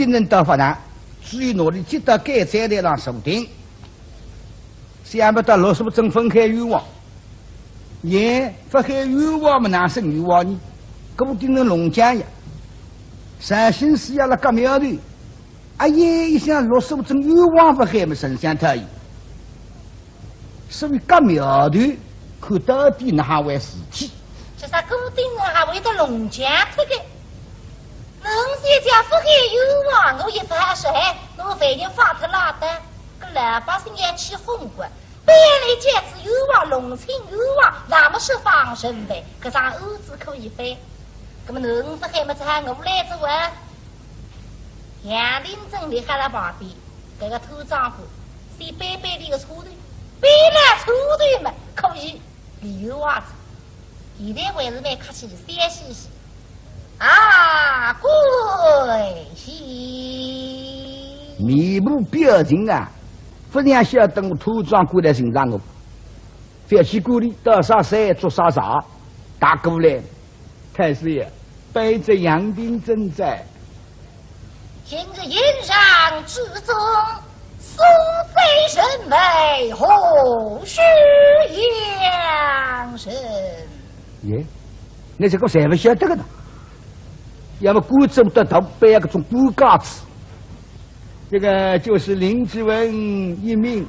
定能到发难，至于努力接到该站台上锁定，想不到老师不真分开冤枉，也分开冤枉么哪是冤枉呢？固定能龙江呀，三星是要了革命的，啊耶一想老师不真冤枉不开么神仙特意，所以革命的看到底那还为事体。这啥固定人还为了龙江推的？能些家不给冤枉，我一发水，我反正发他拉的，个老百姓也起哄过。本来这次冤枉龙清冤枉，那么是放生呗，可啥儿子可以飞？那么能不还么在我来着玩？杨林镇里还在旁边，这个土丈夫，谁白白的一个车队，白了车队嘛，可以理由袜子。现在还是蛮客气的，三西西。啊，贵喜！面部表情啊，不然晓得我土庄过来欣赏我。小气鼓励到啥山做啥啥，打过来。太师爷，背着杨丁正在。今日宴上至尊，松飞神威，后续养生。耶，那这个谁不晓得个呢？要么古走得到背个种骨架子，这个就是林志文一命，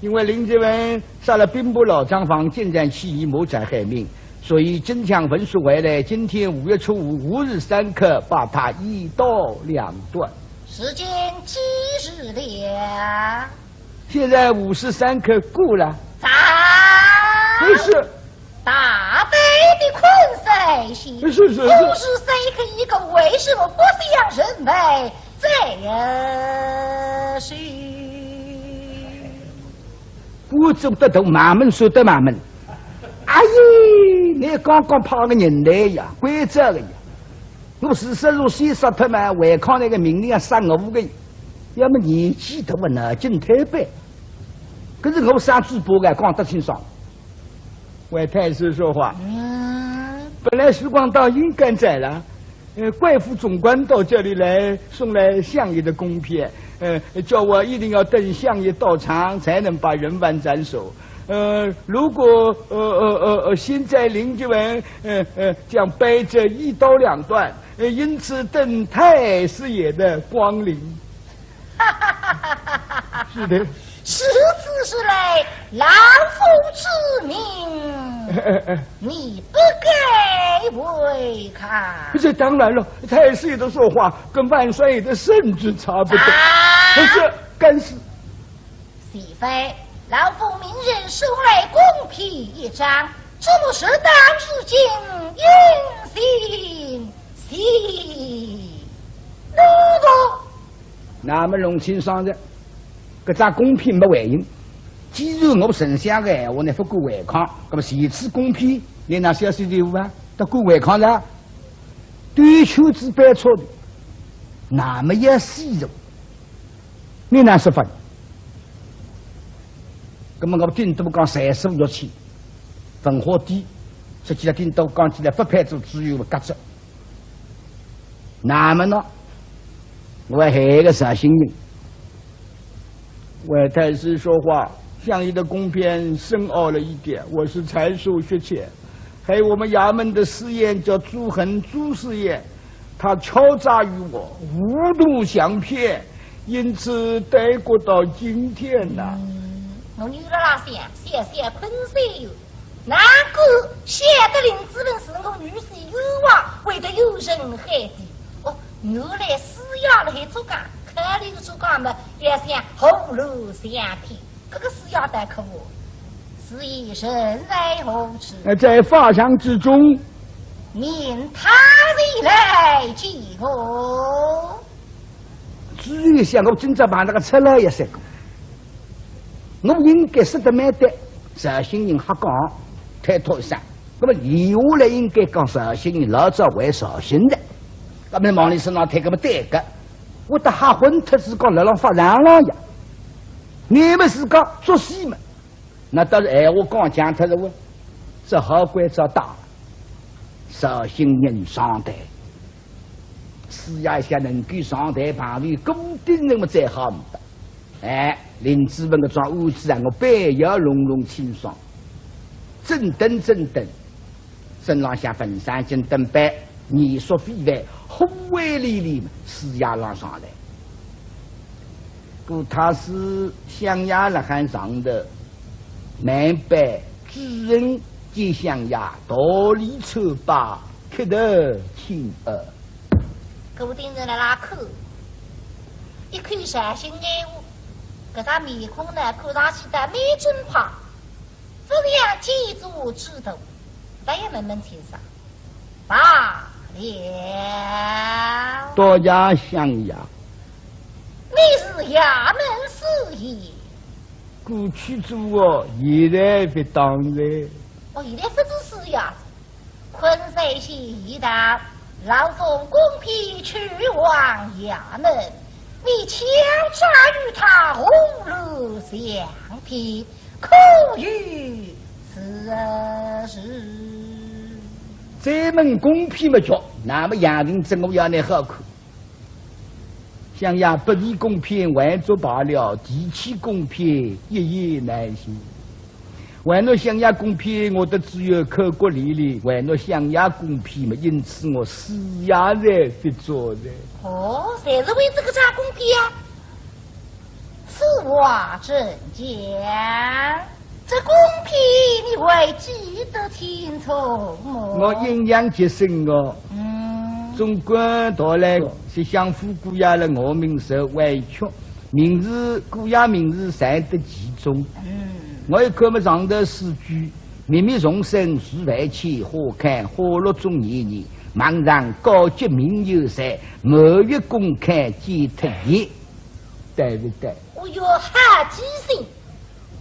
因为林志文杀了兵部老张房，进战起义，谋斩害命，所以真枪文书回来，今天5月初5日3刻，把他一刀两断。时间几日了？现在53刻过了。咋？没事。大悲的困谁心？是。不是谁可一个为什么不想人为这是？不走得头，慢慢说得慢慢。阿姨，你刚刚派个人来呀，规则的呀。我40如先杀他们，违抗那个命令要杀我5个人，要么年纪大不拿进太白。可是我杀主播的讲得清爽。为太师说话。本来时光倒应该在了，怪副总管到这里来送来相爷的供品，叫我一定要等相爷到场才能把人犯斩首。如果现在林志文将背着一刀两断，因此等太师爷的光临。是的。实此是来老夫之命，你不该违抗。这当然了，太师爷的说话跟万岁爷的圣旨差不多。这干事。岂非老夫明人收来公批一张，这不是当日经应行如果那么龙清上的搿张公批没回应，既然我丞相的闲话呢不够违抗，那么这次公批你拿消息队伍啊，都够违抗的，对秋子办错的，那么也细肉，你哪说法？那么我顶多讲35月起，文化低，实际上顶多讲起来不派出只有格子，那么呢，我还有一个啥心人？为太师说话，相爷的公篇深奥了一点，我是才疏学浅。还有我们衙门的司宴叫朱恒朱司宴，他敲诈于我，无度相骗，因此待过到今天呐。我女儿那想喷水哟，难怪写的林志文是我女婿冤枉，为得有人害的。哦，原来死要了还做干。那里个主干嘛也想后路相替，这个是要得可恶，是以身在后池。在法场之中，命他人来击我。至于想我今朝把那个出来也三个，我应该识得蛮的，绍兴人瞎讲，太脱山。那么以后来应该讲绍兴人老早为绍兴的，那么往里身上太个么对个。我的哈混特是讲来了发嚷嚷呀，你们是讲做戏嘛？那倒是我刚讲他是我，这好官找大，绍兴人上台，试呀一下能够上台旁边固定人么最好的。哎，林子文个装屋子啊，我背要隆隆清爽，正灯正灯，身上下粉山金灯白，泥塑飞来，红威沥沥嘛，试呀浪上来。故他是象牙了汉上的，南北知人皆象牙，道理丑八，刻得清耳。固定人来拉口，一看善心爱物，搿张面孔呢，看上去的美真胖，不像建筑之头，咱也慢慢欣赏。罢了，多加象牙，你是衙门事业，过去做哦，现在不当然。我现在不只是呀，昆山县一带。老奉公批去往衙门，你强杀与他无路相拼，可与此事。这门公批么叫，那么杨定真我要你好看。想呀，不离公批万作罢了，提起公批一夜难行。为了想呀公批，我的只有口骨里里；为了想呀公批嘛，因此我死呀在不做的。哦，谁是为这个查公批啊？此话怎讲？这公批你会记得清楚吗？我印象极深哦。中国到来是相互顾呀了，我民受委屈，明日顾呀明日才得其中。我一看么上头诗句，秘密重生是外气，花开花落中年年，茫然高洁名有才，某月公开皆特业，对不对？我哟哈记性，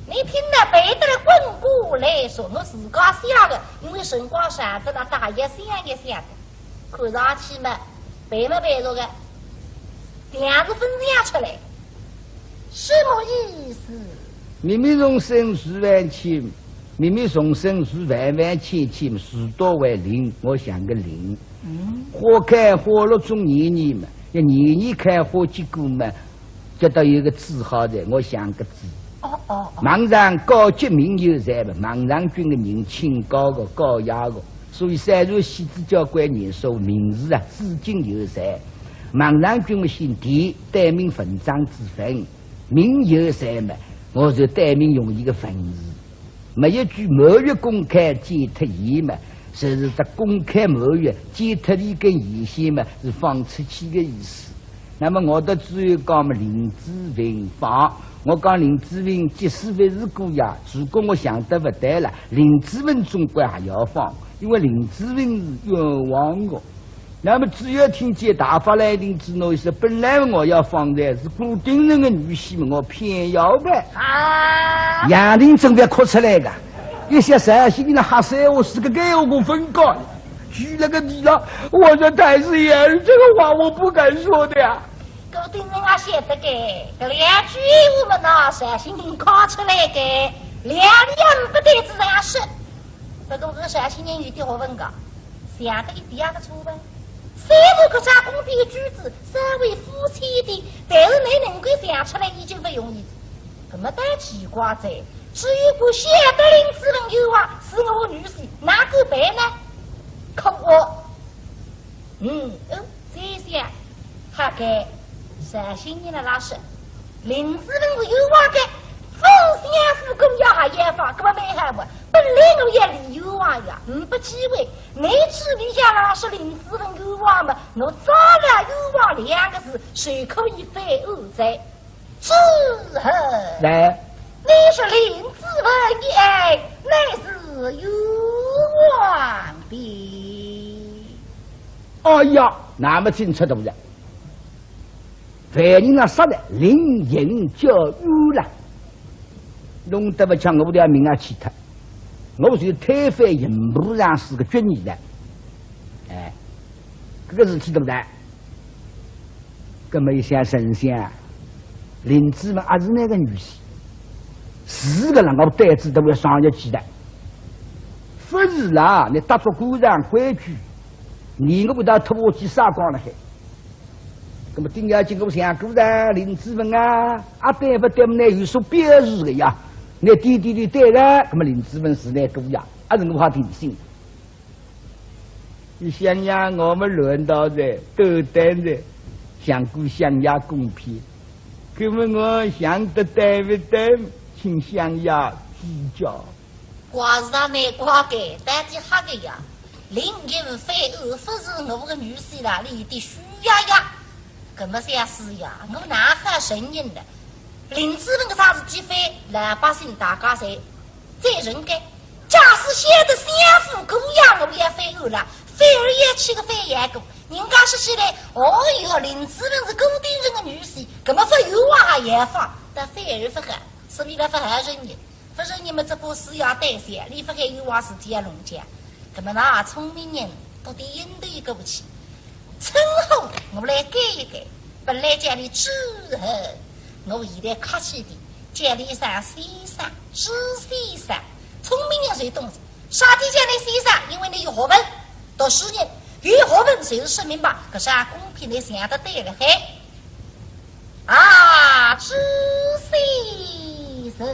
你听那背得来滚过来说，我自个想的，因为神光山子那大爷想也想的，看上去嘛背没背着个，两个分量出来，什么意思？秘密重生数万千，秘密重生数万万千千，数多为零，我想个零。花开花落中年年嘛，要年年开花结果嘛，就得有个字号的，我想个字。茫然高洁名有才嘛，茫然君的人清高的高雅的，所以三如戏子教官人说名字啊，至今有才。茫然君的姓狄，代名文章之分，名有才嘛。我就代名用一个分字，没一句某月公开皆特言嘛，就是这公开某月皆特的跟言先嘛，是放出去的意思。那么我的只有讲嘛林志颖放，我讲林志颖即使不是故呀，如果我想得不对了，林志颖总归还要放，因为林志颖是冤枉的。那么只要听见大法来临之后说，本来我要放的是固定人的女婿嘛，我偏要呗。杨定真别哭出来的，一些山西的哈塞我是个给我分高，举了个地了，我说太师爷，这个话我不敢说的呀。固定人啊写的给，这两句我们那山西人考出来的，两两不得自然是。不过这个山西人有点学问的，想的一点个错呗。虽然可查公批的句子稍微夫妻的，但是你能够想出来已经不容易。这么大奇怪在，只有不写的林子文有话是我女婿，哪个办呢？可我，这些他给山西人的拉扯，林子文是有话的，风相夫公要还研发，根本没害我。本来我也理由啊呀，不机会。你只理下来是林子文有话嘛？我早了有话两个字，谁可以非恶在？之后来，你是林子文的爱，乃是有望的。哎呀，那么清楚的不是？凡人那说的灵隐教育了，弄得不像我的名啊其他。我是推翻银幕上是个决议的，哎，这个事体对不对？根本一想神仙，林子们还是那个女婿，四个人我袋子都要商业鸡的，不是啦，你打着鼓上规矩，你我不到土鸡杀光了还，那么丁要经过想过的林子文啊，对不对？呢有所表示的呀。那弟弟的对了，那么林子文是那个呀，是我挺信。你想呀，我们轮到的都等着相顾相压公平，那么我想得对不对？请相压指教。瓜是他那瓜给，但是哈个呀，林荫飞蛾不是我个女婿啦，里的徐丫丫，那么些事呀，我哪还承认的？林子文个啥子机飞，老百姓大家谁在人该？假使写的相夫狗呀，我也飞蛾了。飞儿也去个飞眼狗，人家是起来，哦哟，林子文是固定人的女婿，根本不有啊也放，但飞儿不喊，是为了不害人家，不是你们这部事要带些，你不还有话是接龙家，根本那聪明人到底应对过不去。称后我来改一改，本来家里知恨，我现在客气的，家里上西山，知西山，聪明人谁懂事？啥地家里西山，因为你有学问。到10年，有学问谁是说明白？可是公平的想得对了嘿！啊，知西是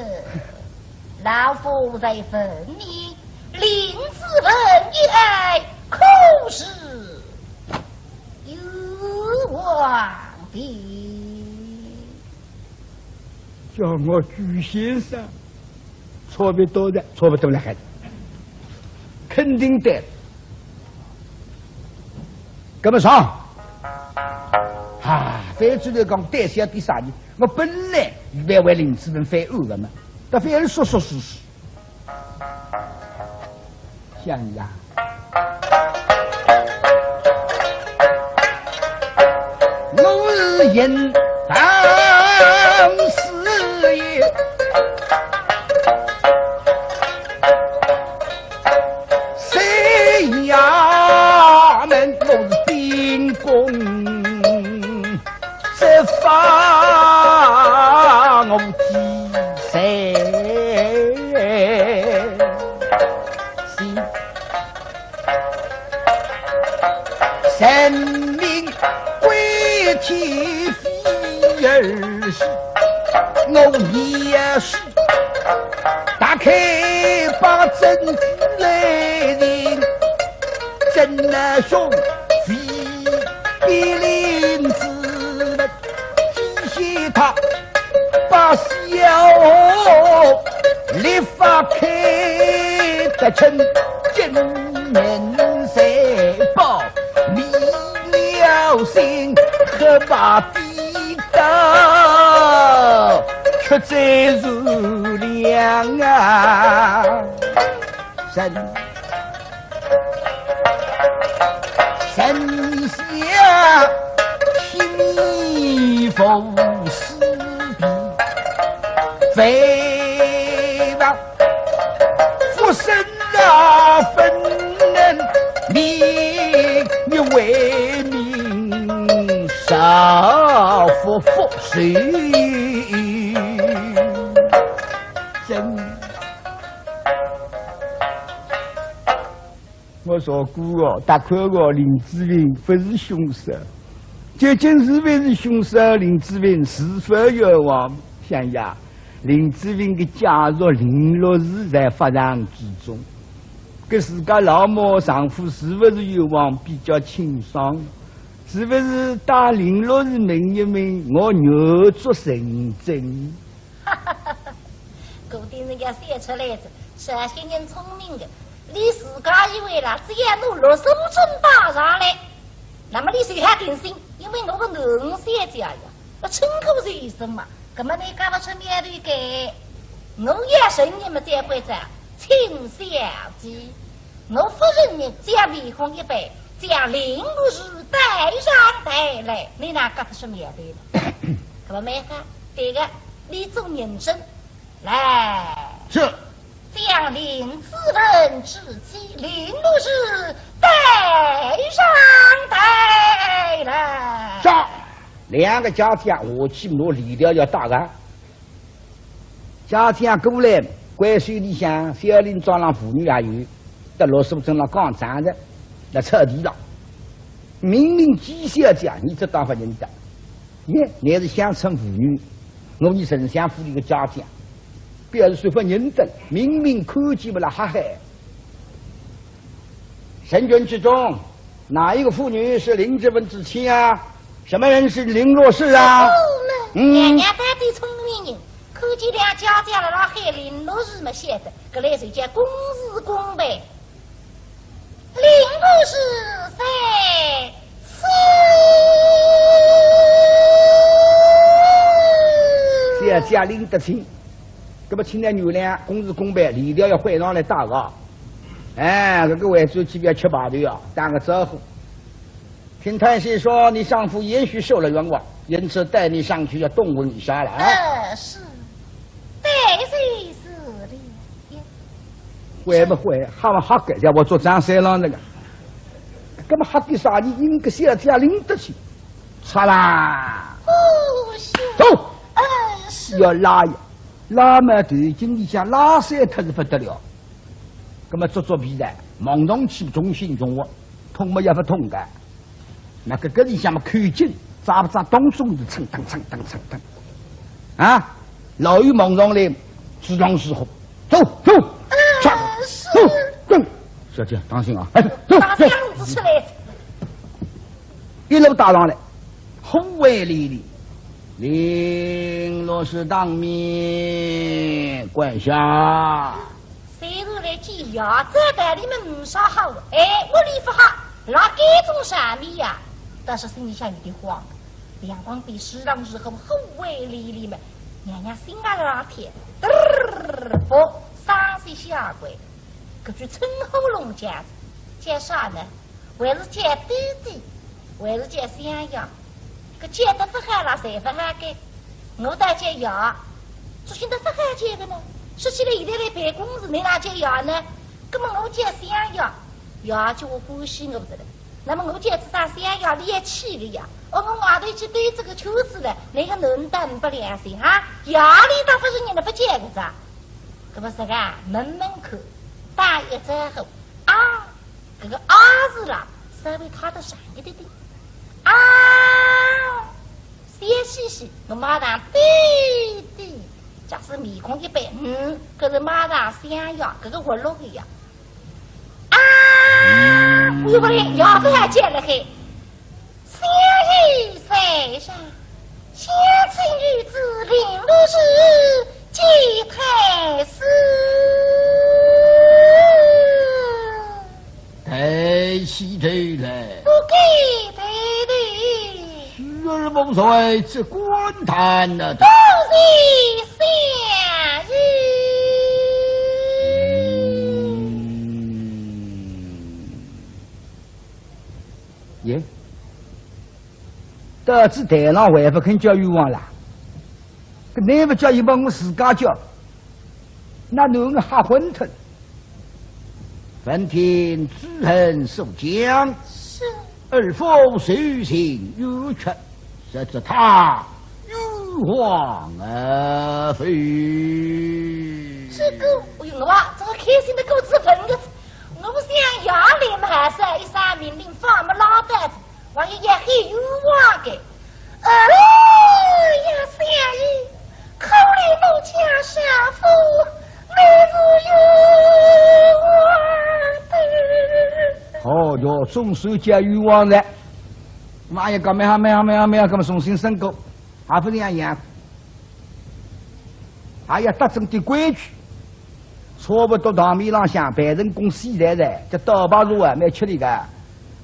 老夫在分你林子文一爱，可是有望的。叫我朱先生，错不多的，错不多了，孩子，肯定对。跟不上啊！非主流讲代谢第啥呢？我本来预备为林子文反恶的嘛，但非要说实。想呀，我是应当事业。谁呀们都是兵工，这发我几谁？神明归天飞儿是，我也是打开把证据来人，真那兄飞比林子文，提携他把小立法开得成，今年谁报离了心和把地道，却再如良啊！神下听风师比，非吧福生啊分人，你为民少福福谁？真。我说过哦，大块哦，林志玲不是凶手，究竟是不是凶手？林志玲是否有望？想呀，林志玲的家族林落是在发展之中，跟自家老母丈夫是不是有望比较清爽？是不是打林落是名一名？我牛做神针。哈哈哈哈！固定人家写出来的，这些人聪明的。你自家以为啦，只要侬60分打上来，那么你谁还定心？因为我个能写家呀，我称口是什么？根本你搞不出面对给，我也是你们这会子亲小姐，我夫人呢将离婚一杯，将林路日带上带来，你哪搞不出面对了？可不没法，这个你做认真来是。将林子文之妻林路是带上带来。上2个家庭，我去努力了要打人。家庭过来，关水里向小林庄上妇女也有，在60镇上刚站着，来扯地了。明明几小姐，你这当发人的，耶，你是乡村妇女，我你城乡妇女的家长，表示谁不认真，明明看见不了哈海。神君之中，哪一个妇女是林志文之妻啊？什么人是林若是啊？娘娘带的聪明人，看见两家家的那海林若是么写的，搿来谁叫公事公办？林若是在此。这样家领得清，那么请来牛郎公事公办，理条要会上来打个。哎，这个外祖去不要吃排队啊，打个招呼。听太师说你丈夫也许受了冤枉，因此带你上去要动问一下了啊。是，带谁死的？会不会？哈嘛哈个，叫我做张三郎那个，那么哈个啥？你应该先家领得起，擦啦。不行。走。是。要拉呀，拉嘛对经理讲拉塞他是不得了。那么做比赛，忙中去中心中我，通么也不通的。那个里向么看紧，扎不扎当中的蹭蹭蹭蹭蹭蹭，啊，老有忙中嘞，自当时候，走走，是，走，小姐当心啊，哎，走，把样子出来，一路打上来，宏伟凛凛，林若是当面管辖。谁都来见呀，这个你们不少好，哎，我礼不好，那这种啥米呀？但是心里想有点慌，两光比适当时候后卫里里面，娘娘心啊那天，不30下跪，搿句称喉咙夹子，接啥呢？还是接弟弟，还是接想要，搿接得不好了，谁不好给？我带接呀，做现在不好接的呢？说起来现在来办公室，你哪接呀呢？那么我接想要，呀就我欢喜我不得了。那么我接是啥想要你也气的呀？我外头去对这个秋子了，你还能当不良心哈？压力大不是你的不接个咋？搿么是个门门口打一之后啊，这个啊字啦，稍微他的闪一点点啊，谢嘻嘻，我马上对对。假使面孔一白，可是马上想要这个活络的呀！啊，我不然要不要接了嘿？相依在上，相亲女子领路时，祭太师。太喜对了，不给对对，虚儿梦碎这官坛了。不是相依。耶，得知台上还不肯叫冤枉啦，搿你不叫伊帮我自家叫，那侬个吓昏腾。闻听知恨受将，是而否随行有权，实则他有枉而非。这个，哎呦，我这个开心的够自分个，我想衙里嘛还是一三命令放么老单子，我也很有望的。哎呀，相依，口里怒讲杀父，内自有望的。好哟，总算加冤枉了。妈呀，干没好，咁么重新申购，还不这样，还要得正的规矩。差不多堂面浪向办成公司来的，这刀把肉啊，蛮吃力个。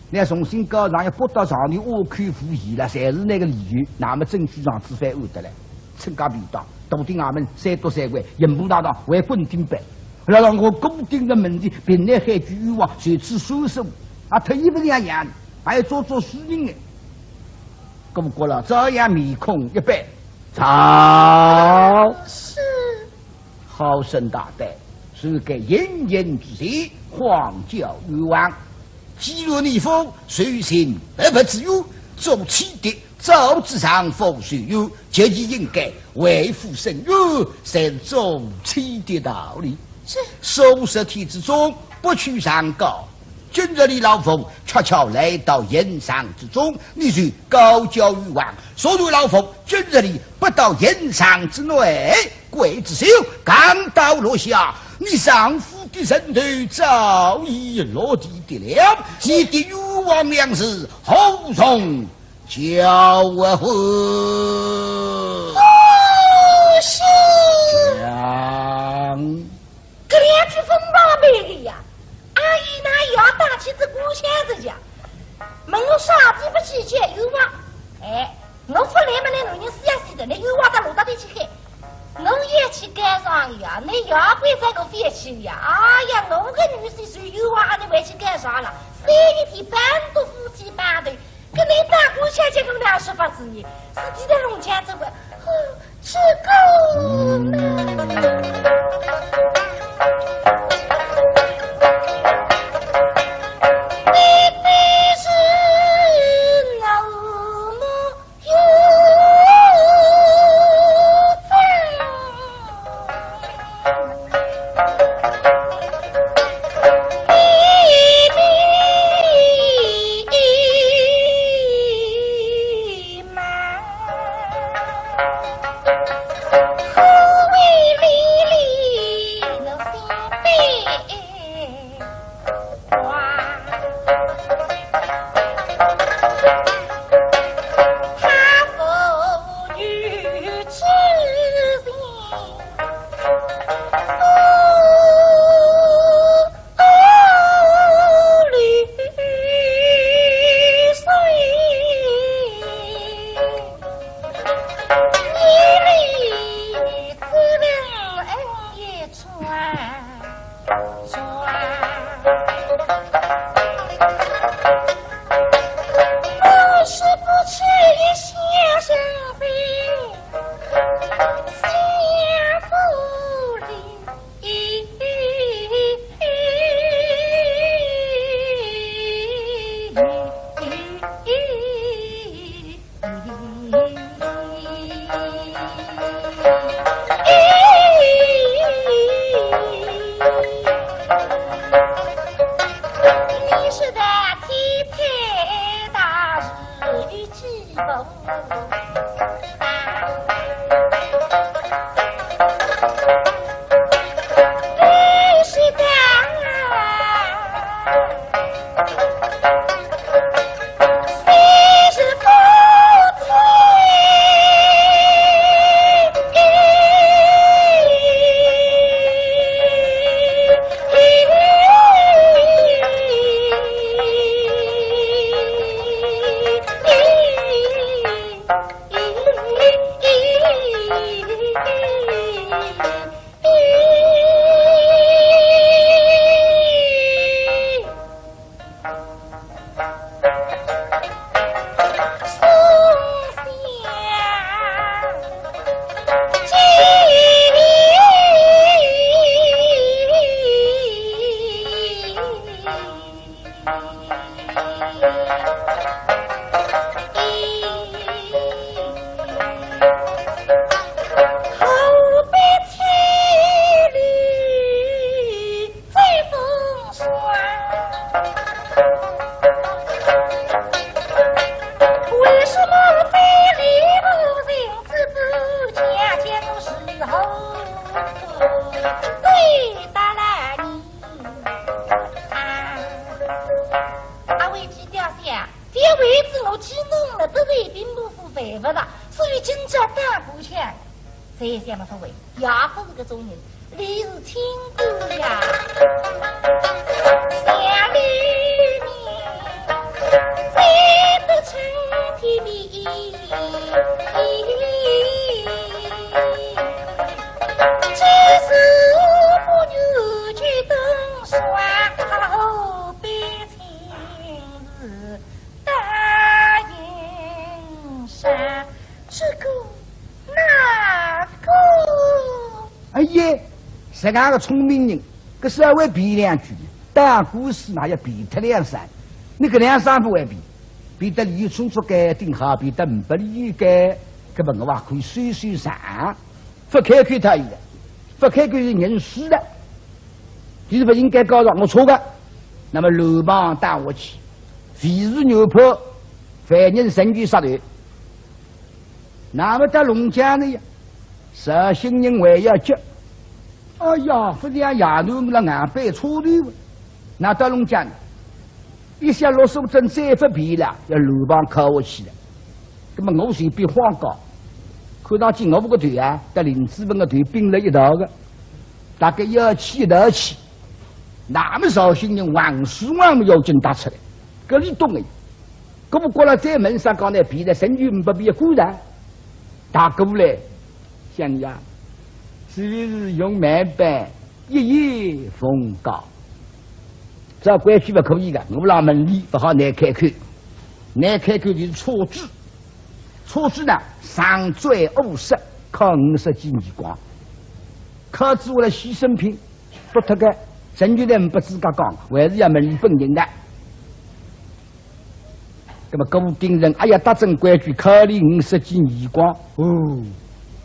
那重新搞上要拨到场地挖看复议了，侪是那个理由。那么证据上指翻安得来，趁家便当，笃定俺们三多三关，银步大堂为滚顶板。然后我固定的门的平内海居欲望，随此收手，啊，特意不这样，还要做事情的。咁过了，这样面孔一摆，操！是好生大胆，是给炎炎之气，荒教欲望。既若逆风，随行而不自由，做起的早之上风水有，决议应该为父生育，才是做起的道理。是，收拾体之中，不去上高，今日的老冯悄悄来到盐上之中，你就高叫于王，所有老冯今日里不到盐上之内，刽子手刚到落下，你上夫的人头早已落地的了，你的欲望粮食何从教我回？是讲，这两句风暴美的呀！阿姨那也要打起这古先子家，问我啥地不起去有吗？哎，我出来嘛，那女人死呀死的，那有娃到路到底去开，我也去干上呀，那也不在我废弃呀！哎呀，我个女婿是有娃，你回去干啥了？三一天半都夫妻半对，跟你打古先子跟俩说法子呢，是地在龙江这个，吃够了。这个聪明人，个稍微比两句，打故事那要比他两三，你个两三不会比，比得李春竹该顶好，比得500里该，个本个话可以水水上，不开口他一个，不开口是认输的，你是不应该告诉我错的，那么刘邦打下去，肥如牛坡，犯人神举杀头。那么在龙江呢，绍兴人还要急。哎呀，不然衙门了硬背错的，那到龙江，一下落手针再不皮了，要刘邦靠下去了。那么我随便慌搞，看上去我们个队啊，跟林志文个队并了一道的，大概要起一道气。那么绍兴人王叔王们要紧打出来，搿里懂的，搿不过了在门上讲呢，比的神军不比固然，打过来，想呀，是不是用慢板一夜风高？这规矩不可以的，我们让门里不好难开口，难开口就是错字，错字呢上罪50，靠50几年光，靠子为了牺牲品，不脱个。神就人不自家讲，还是要门里本人的。那么固定人，哎呀，打正规矩，考虑50几年光，哦，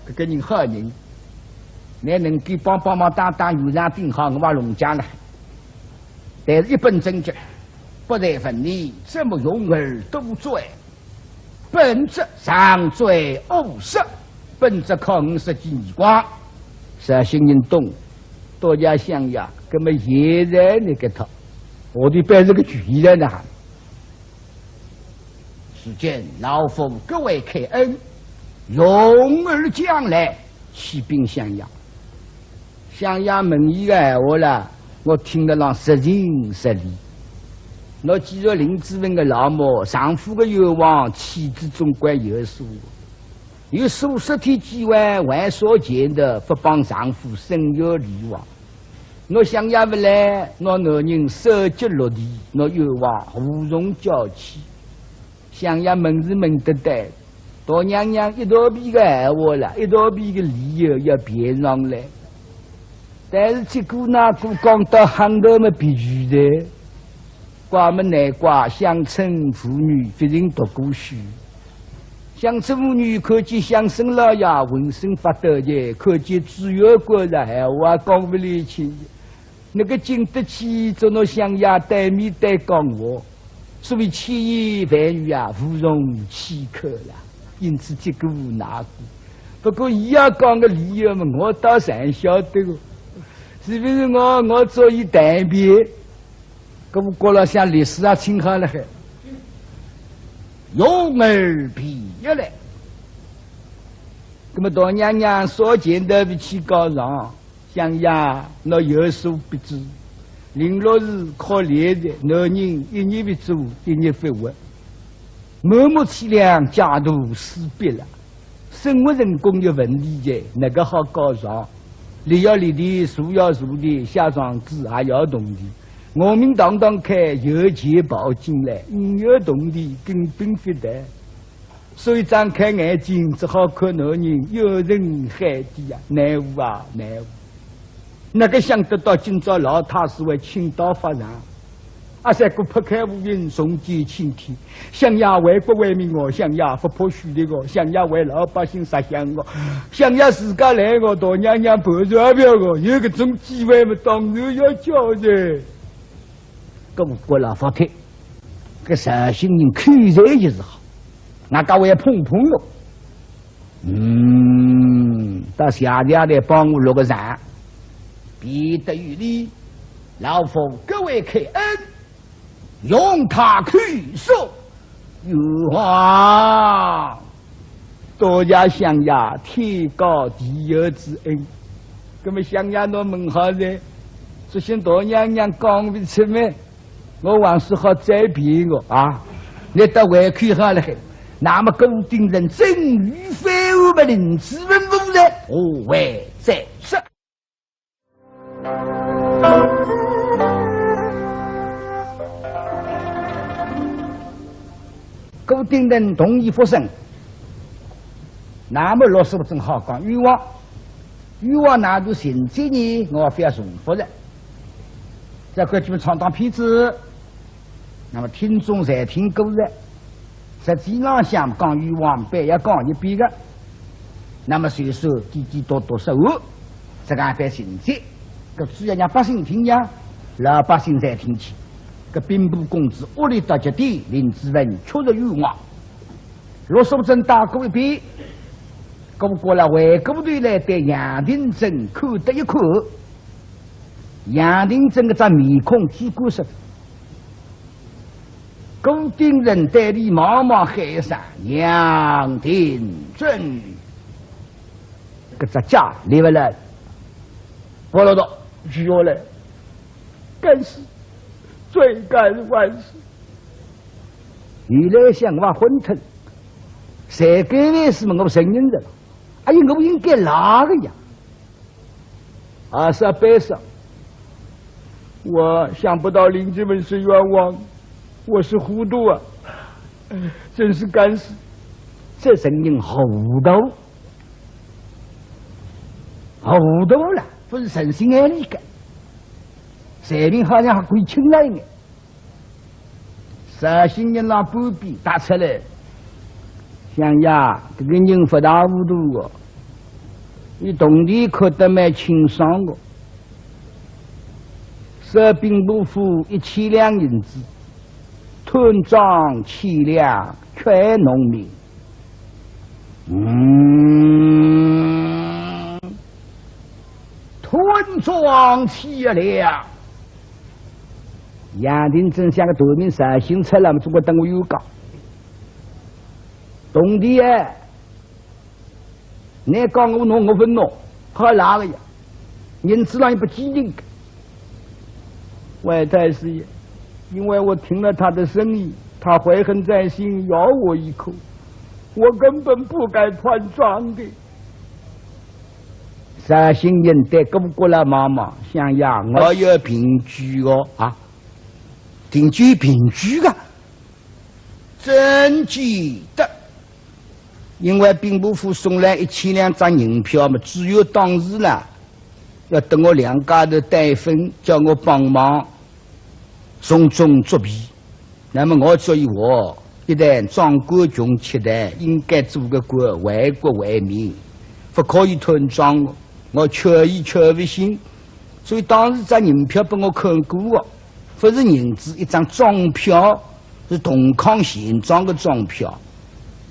这个人好人，你能给帮忙打有上顶好，我把龙江了。但是一本正经，不在分你，这么勇而多罪，本质上罪50，本质靠50几年光，绍兴人懂。大家想呀，那么现在那个他，我的摆这个局在那。只见老夫各位开恩，勇而将来，起兵襄阳。襄阳问一个闲话了，我听得上实情实理。我记着林志文的老母，丈夫的愿望，妻子总归有数。有数十天机会还所见的，不帮丈夫生育离亡。我想也不来，我男人手脚落地，我愿望无容娇妻。想也门是门得得，大娘娘一大笔个闲话了，一大笔个理由要编上来。但是结果那股讲到行头么必须的，怪么难怪乡村妇女非常读过书。乡村妇女看见乡绅老爷浑身发抖的，看见主要国人闲话讲不来清，那个经得起做那乡下对面对讲话，所谓千言万语啊，无容岂可了。因此结果无奈过。不过伊要讲个理由嘛，我倒是晓得个，是不是我做一代辩？搿不过了像历史啊，清好了还。勇而必一来，那么大娘娘所见的比起高上，想呀，那有所不知。零落是可怜的男人，一日不做，一日不活，默默凄凉，家徒四壁了。生活人工有问题的，那个好高尚，立要立的，树要树的，下床子还要动的。我们当当开有钱跑进来，有动的根本不得，所以张开眼睛只好看男人有人害的呀，难无啊难无！那个想得到今朝老太师为倾倒发长，阿三个破开无云，送进青天，想呀为国为民哦，想呀不破虚的哦，想呀为老百姓着想哦，想呀自家来哦，大娘娘判传票哦，有这种机会嘛，当然要交的。跟国老法庭，这绍兴人口才也是好，那个会碰碰了。到下家来帮我落个场，必得于你，老夫各位开恩，用他去说，有啊，大家想呀，天高地厚之恩，那么想呀，侬问好嘞，这些大娘娘讲不出咩？我还是好再骗我啊！你到外口好了，那么固定人真与非我们林志文无人，我为在说。固定人同意发生，那么老师傅正好讲欲望哪都现在呢？我非要重复的。这块就唱当片子，那么听众在听过的，实际上想讲欲望别要讲一遍的，那么随手滴滴多多收，这个还别现在，搿主要让百姓听呀，老百姓才听起。个兵部公子屋里到极地，林子文确实冤枉。罗素贞打过一遍，过了回过头来对杨廷珍看得一看，杨廷珍个张面孔举过说：“古丁人对你茫茫海上，杨廷珍，个只家立不来，我老道举下来，该死，罪该万死。原来想我昏腾。”谁给的是我承认的了？哎呀，我应该哪个呀？28悲伤，我想不到邻居们是冤枉，我是糊涂啊！真是该死！这人糊涂，糊涂了，不是诚心爱你的，谁人好像还可以轻来呢？绍兴人拿半边打出来。想呀，这个人不大糊涂哦，你懂得可得蛮清爽哦。设兵部府1000两银子，屯庄7两，全农民。屯庄7两。杨廷珍像个夺命绍兴出来嘛，中国等我有讲。懂的哎，你讲我弄我分弄，好哪个呀？人知道也不机灵。外太师爷，因为我听了他的声音，他怀恨在心，咬我一口，我根本不该穿庄的。绍兴人对各国来妈妈想呀，我要平居哦啊，定居平居的，真记得。因为兵部府送来1000两张银票嘛，只有当时啦，要等我两家的带分，叫我帮忙从中作弊。那么我所以我一旦壮国穷期待，应该做个官，为国为民，不可以吞庄我。我缺意缺不行，所以当时张银票被我看过哦，不是银子，一张庄票，是同康县庄的庄票。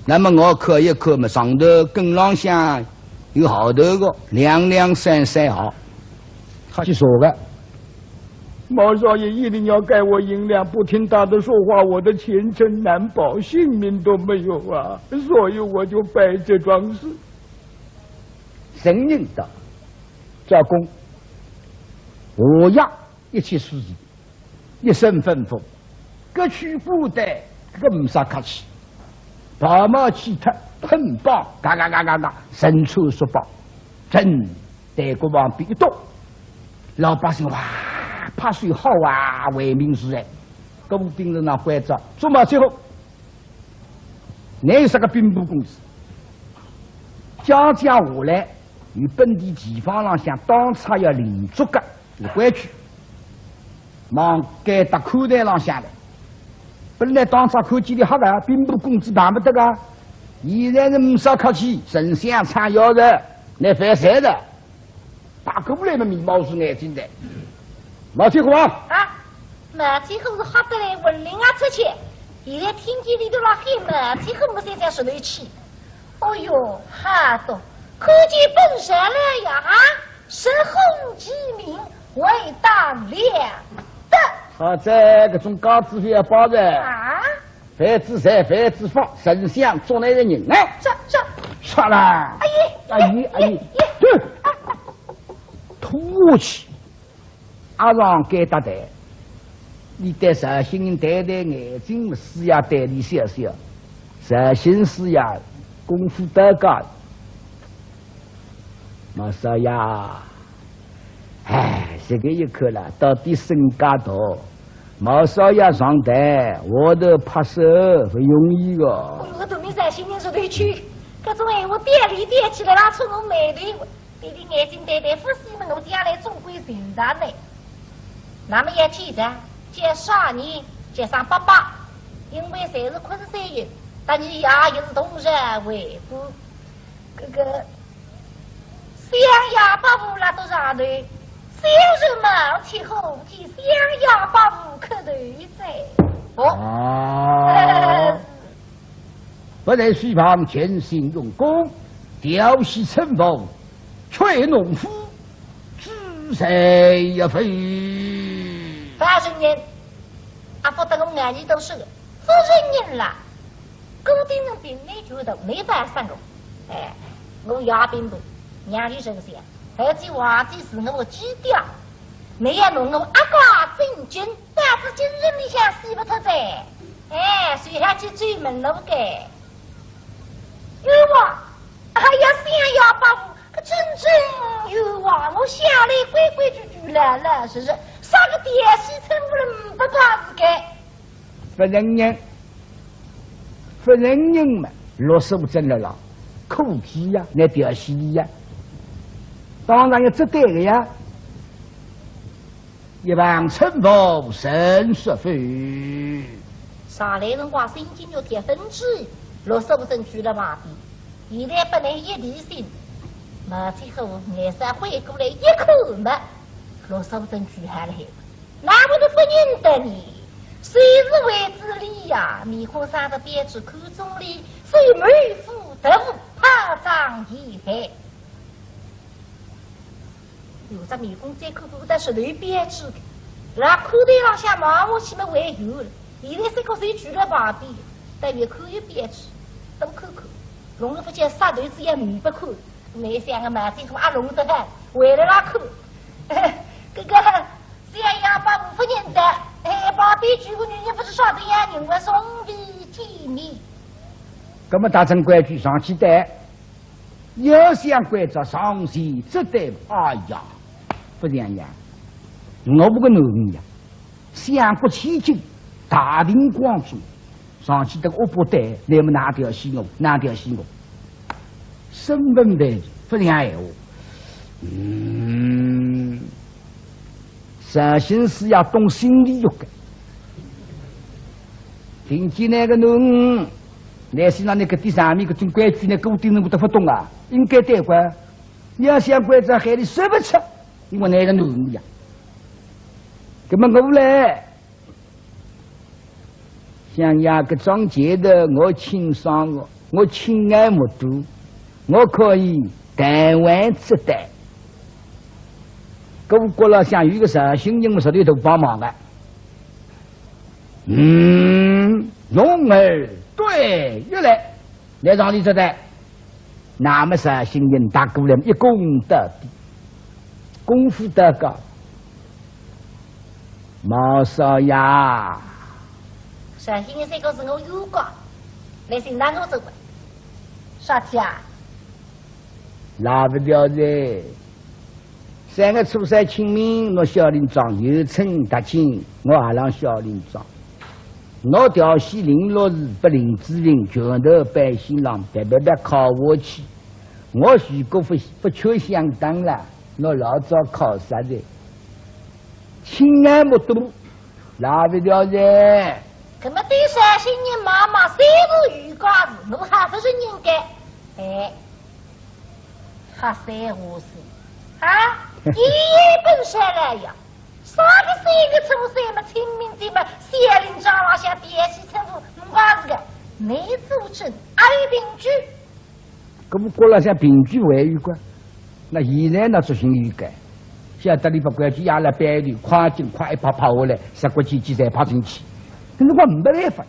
那么我看一看嘛，上头跟廊向有号头个2233号，他去说的。毛少爷一定要给我银两，不听他的说话，我的前程难保，性命都没有啊！所以我就办这桩事。承认的，教公，我要一切事宜，一声吩咐，各区部队各没啥客气。把马气特喷棒，嘎嘎嘎嘎嘎，神出说报，真对国王比一动，老百姓哇，怕水好啊，为民是哎，公兵人那怀着，做嘛最后，你是个兵部公子，家下来与本地地方上向当场要立足个有规矩，忙该到口袋上下来。本来当场看见的好个，兵部公子办不得个，现在是没啥客气，丞相唱腰的，那犯谁的？打过来嘛，眉毛是眼睛的。马天虎啊！马天虎是好得来文灵啊出去，现在听见里头老喊马天虎，没在在说头去。哦哟，哈多，可见本山来呀！神红其名，为当良的。好在这种高智慧包的啊，犯之财，犯之法，丞相做那个人哎，这，杀了！阿姨，对，吐气，阿让给他带，你对绍兴人带眼睛，是呀带你笑笑，绍兴是呀功夫得高，马少呀。哎，这个一刻了，到底身家大，毛少爷上台，我都拍手不容易个。我都没在心里说头去，搿种闲话点里点起来，拉出我眉头，对对眼睛对对，夫妻们我将来总归成长的。那么一天噻，接少年，接上爸爸，因为侪是昆山人，但你也是同人为夫，这个想呀把乌拉都上头。小人冒气后即想要把无可头在。哦，不在水旁潜心用功，调戏乘风，却农夫，知谁也非。反正人，阿不得我眼睛都是个，不认人啦。固定人并没觉得没办法我，哎，我也并不，娘的神仙，而且话的是我基调。你要弄我阿瓜真君，但是今日你想死不脱在，哎，随下去追门路给。有我，还要想要把我，可真正有我，我下来规规矩矩来了，是啥个电西城不能不怕子给？不认人，不认人嘛，落手真了啦，口气呀，那调戏你呀，当然要值得的呀。一帮乘风神说飞，上来人话心经有铁分之一，落手真去了马币，现在本来一离心，马最后眼神回过来一口嘛，落手真去还了还，哪会都不认得你？谁是为之理呀？迷惑上的别致口中里，谁妹夫得怕张一黑。有这迷宫这口口的是雷编制的，那口袋上下马我起码还有了，现在这个谁举了把柄，但越口越编制，都口口，龙福见杀头子也米不口，没想个马这头阿龙的饭，为了那口，哥哥，这样要把五夫人的，哎，把别举个女人不是说的呀，人为送礼体面。那么大成规矩上去的，要想规则上去，只得哎呀。不这样呀，我不个男人呀，相国千金，大庭广众，上去这个恶不得，那么哪条戏我，哪条戏我，身份的不这样闲话，善心是要懂心理学的，听见那个侬，那是那个第三面个种规矩，那个固定人不得不懂啊，应该得管，要想规则害你说不出。因为那个奴呀，那么我来想呀个庄稼的，我欣赏我亲爱目睹，我可以台湾接待。我过了想有一个绍兴人，我手里头帮忙的，蓉儿对，又来让你接待，那么绍兴人大姑娘一功得地。功夫得高，毛少爷，绍兴的这个是我有过，来新南我走过，啥天啊？拉不了的。3月初3清明，我小林庄有称大清，我也让小林庄。我调戏零落日不领之人，拳头百姓郎别靠我去。我如果不缺相当了。我老早考察的，亲爱目睹，拉不了的。那么对绍兴人妈妈谁是鱼瓜子，我还不是应该，哎，还三胡子啊，一本下来呀，啥个3个初3嘛，清明节嘛，县令长老下电西称呼，我是个没组织爱邻居。那么过了像邻居外语官。那现在那执行有改，晓得你不规矩，压了摆的，快进快一跑跑下来，10国几才跑进去，但是我没办法。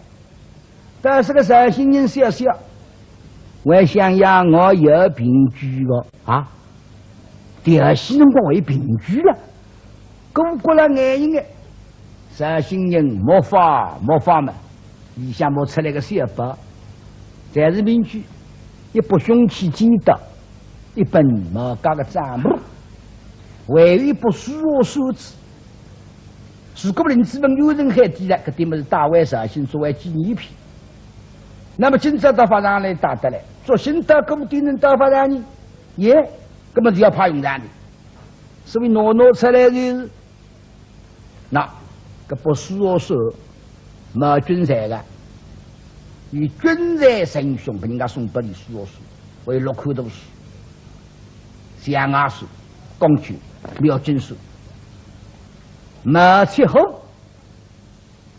但是个绍兴人小小，我想要我有邻居个啊，调戏人我为邻居了，过了眼睛的绍兴人没法嘛，你想摸出来个小白，才是邻居，也不凶器见到。一本毛家的账目，唯一不属我所知。如果人资本有人还低了，搿点么是大外绍兴作为纪念品。那么今朝到法上来打得来，做新到各地人到法上呢，也根本就要怕用上的。所以拿出来的，那搿不属我所，没军财的，以军财神凶，给人家送拨你属我所，为6口头书。江阿书、公举、廖军书，没去后，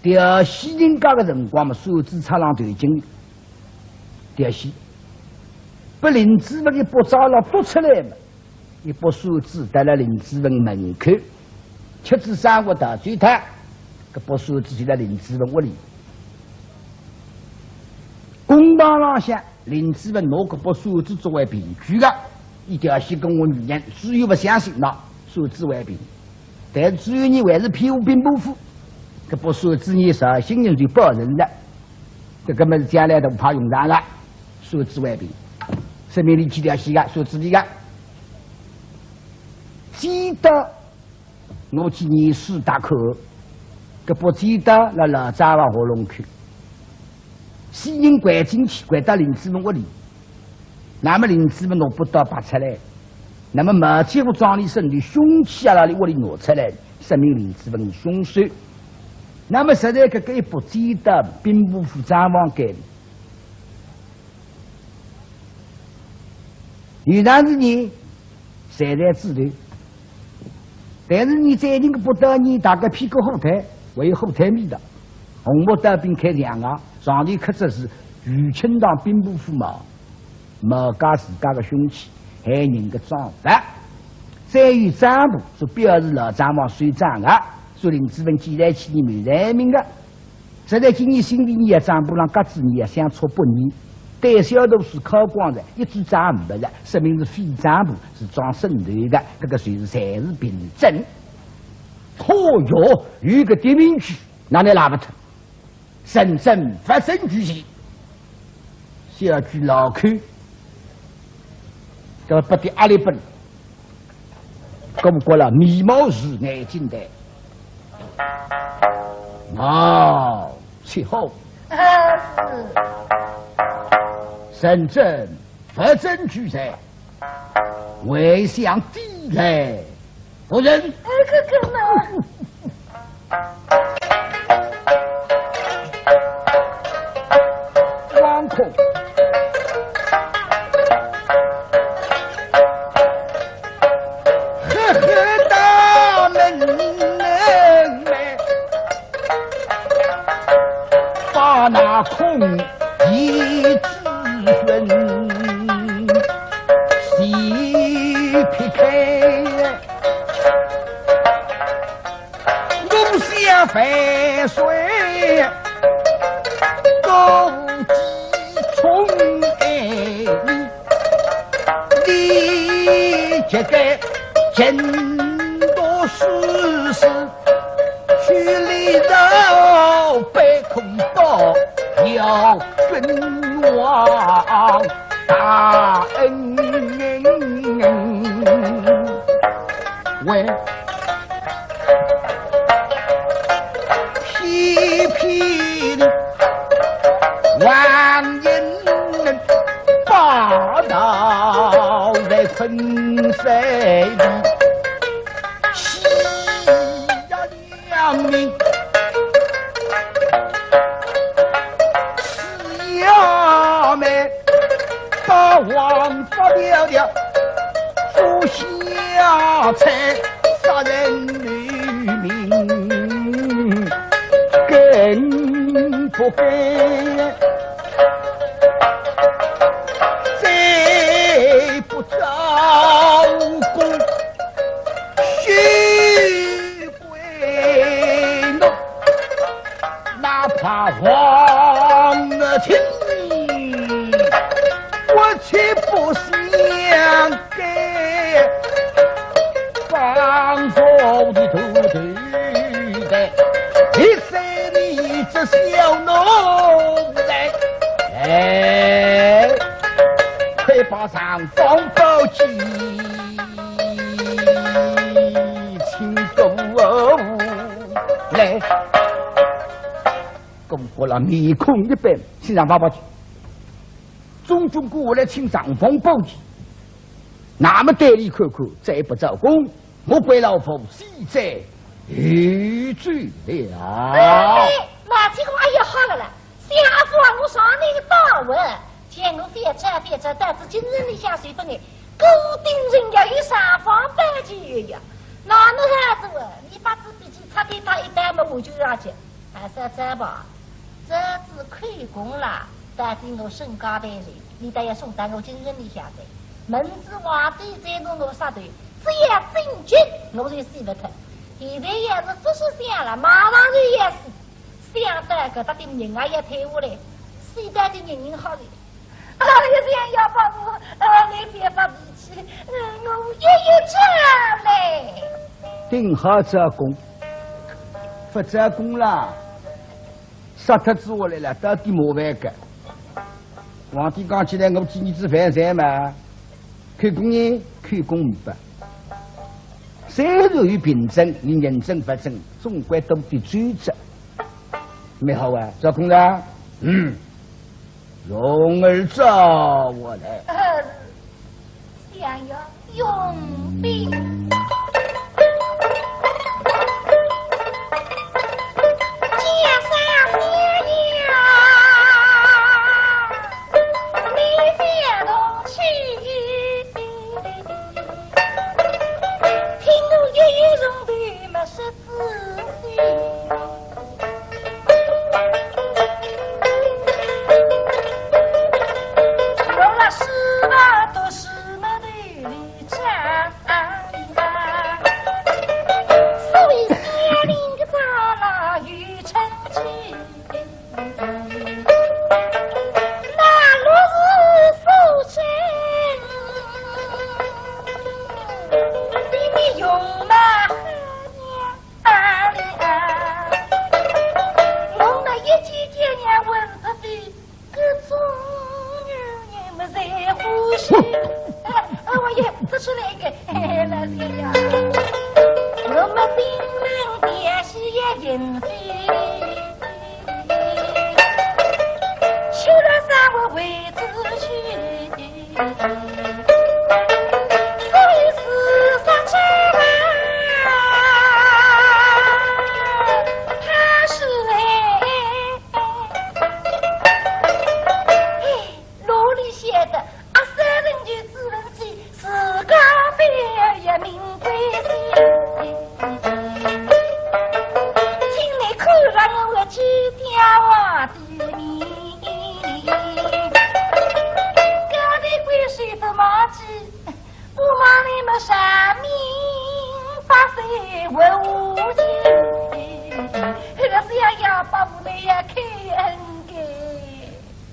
调戏人家的辰光嘛，手指插上头巾，调戏，把林子文一把蟑螂捉出来嘛，一把手指带到林子文门口，吃子上午大嘴他，这把手指就在林子文屋里。公堂上向，林子文拿这把手指作为凭据的，一条线跟我女人，只有不相信那手指为凭，但是只有你还是骗我兵不服，这把手指你实心人就保人的，这根本是将来都不怕用上了，手指为凭，生命里几条线的手指里的，记得我去念书大课，这不记得那老张往活龙去。西人拐进去，拐到林子文屋里，那么林子文拿不到拔出来，那么没见过庄里生的凶器啊，那里屋里拿出来，说明林子文是凶手。那么实在这个一部记得兵部副张王给的，原来是你谁在指头，但是你在那个不得你打个屁股后台，为后台米的，红木刀兵开两啊。上头刻着是余清堂兵部副毛，毛家自家的凶器，害人的赃罚。再与账簿就表示老张王算账的，说林子文既然起你没人命的，实在今年心里你也账簿上各自你也相差不年，对小读书考光的，一句账不的，说明是非账簿是装渗透的，这个随时才是凭证。哦哟，有个点名句，那你拉不脱。神圣发生举行，小句老口，这不得阿里本，公过了眉毛是眼睛的，哦，其后神圣发生举行，为相地来，夫人，哥哥呢？空呵呵大门来，把那空一子孙细劈开，我想翻水高从你这个真多事实，去里绕北空道，要君王大恩为批评万人霸道在昆山里，西呀两民，西呀们把王法了了，不下才杀人女民，更不该。不招供，须归弄，哪怕皇亲，我却不想给放手的土地的，你谁你这小奴才，快把上方抱起，请公来，公过了面孔一般，请上方抱起，中过我来请上方抱起，那么对你看看，再不招供，我归老夫死在狱罪了。那这个哎呀好了啦，下方我上那个大文。见我别这，但是今日里下水分的，固定人家有上方半句呀。哪能孩子我？你把纸笔记擦我就要去，还是这吧，这次开工了，但是我身高的人，你得要送到我精神里下的，门子瓦堆在弄我杀队，只要真军我就死不脱。现在也是不是想了，马上就也死，想得个他的人啊也退下来，现在的人好的。啊！也这样要把我，你别发脾气，我也有这嘞。顶好这工，不这工了，杀脱之下来了，到底麻烦个。皇帝讲起来，我几年子饭菜嘛，开工呢，开工不办。虽然有凭证，你认真不证，总归都得追责。没好啊，这工了，容儿找我来。想要用兵。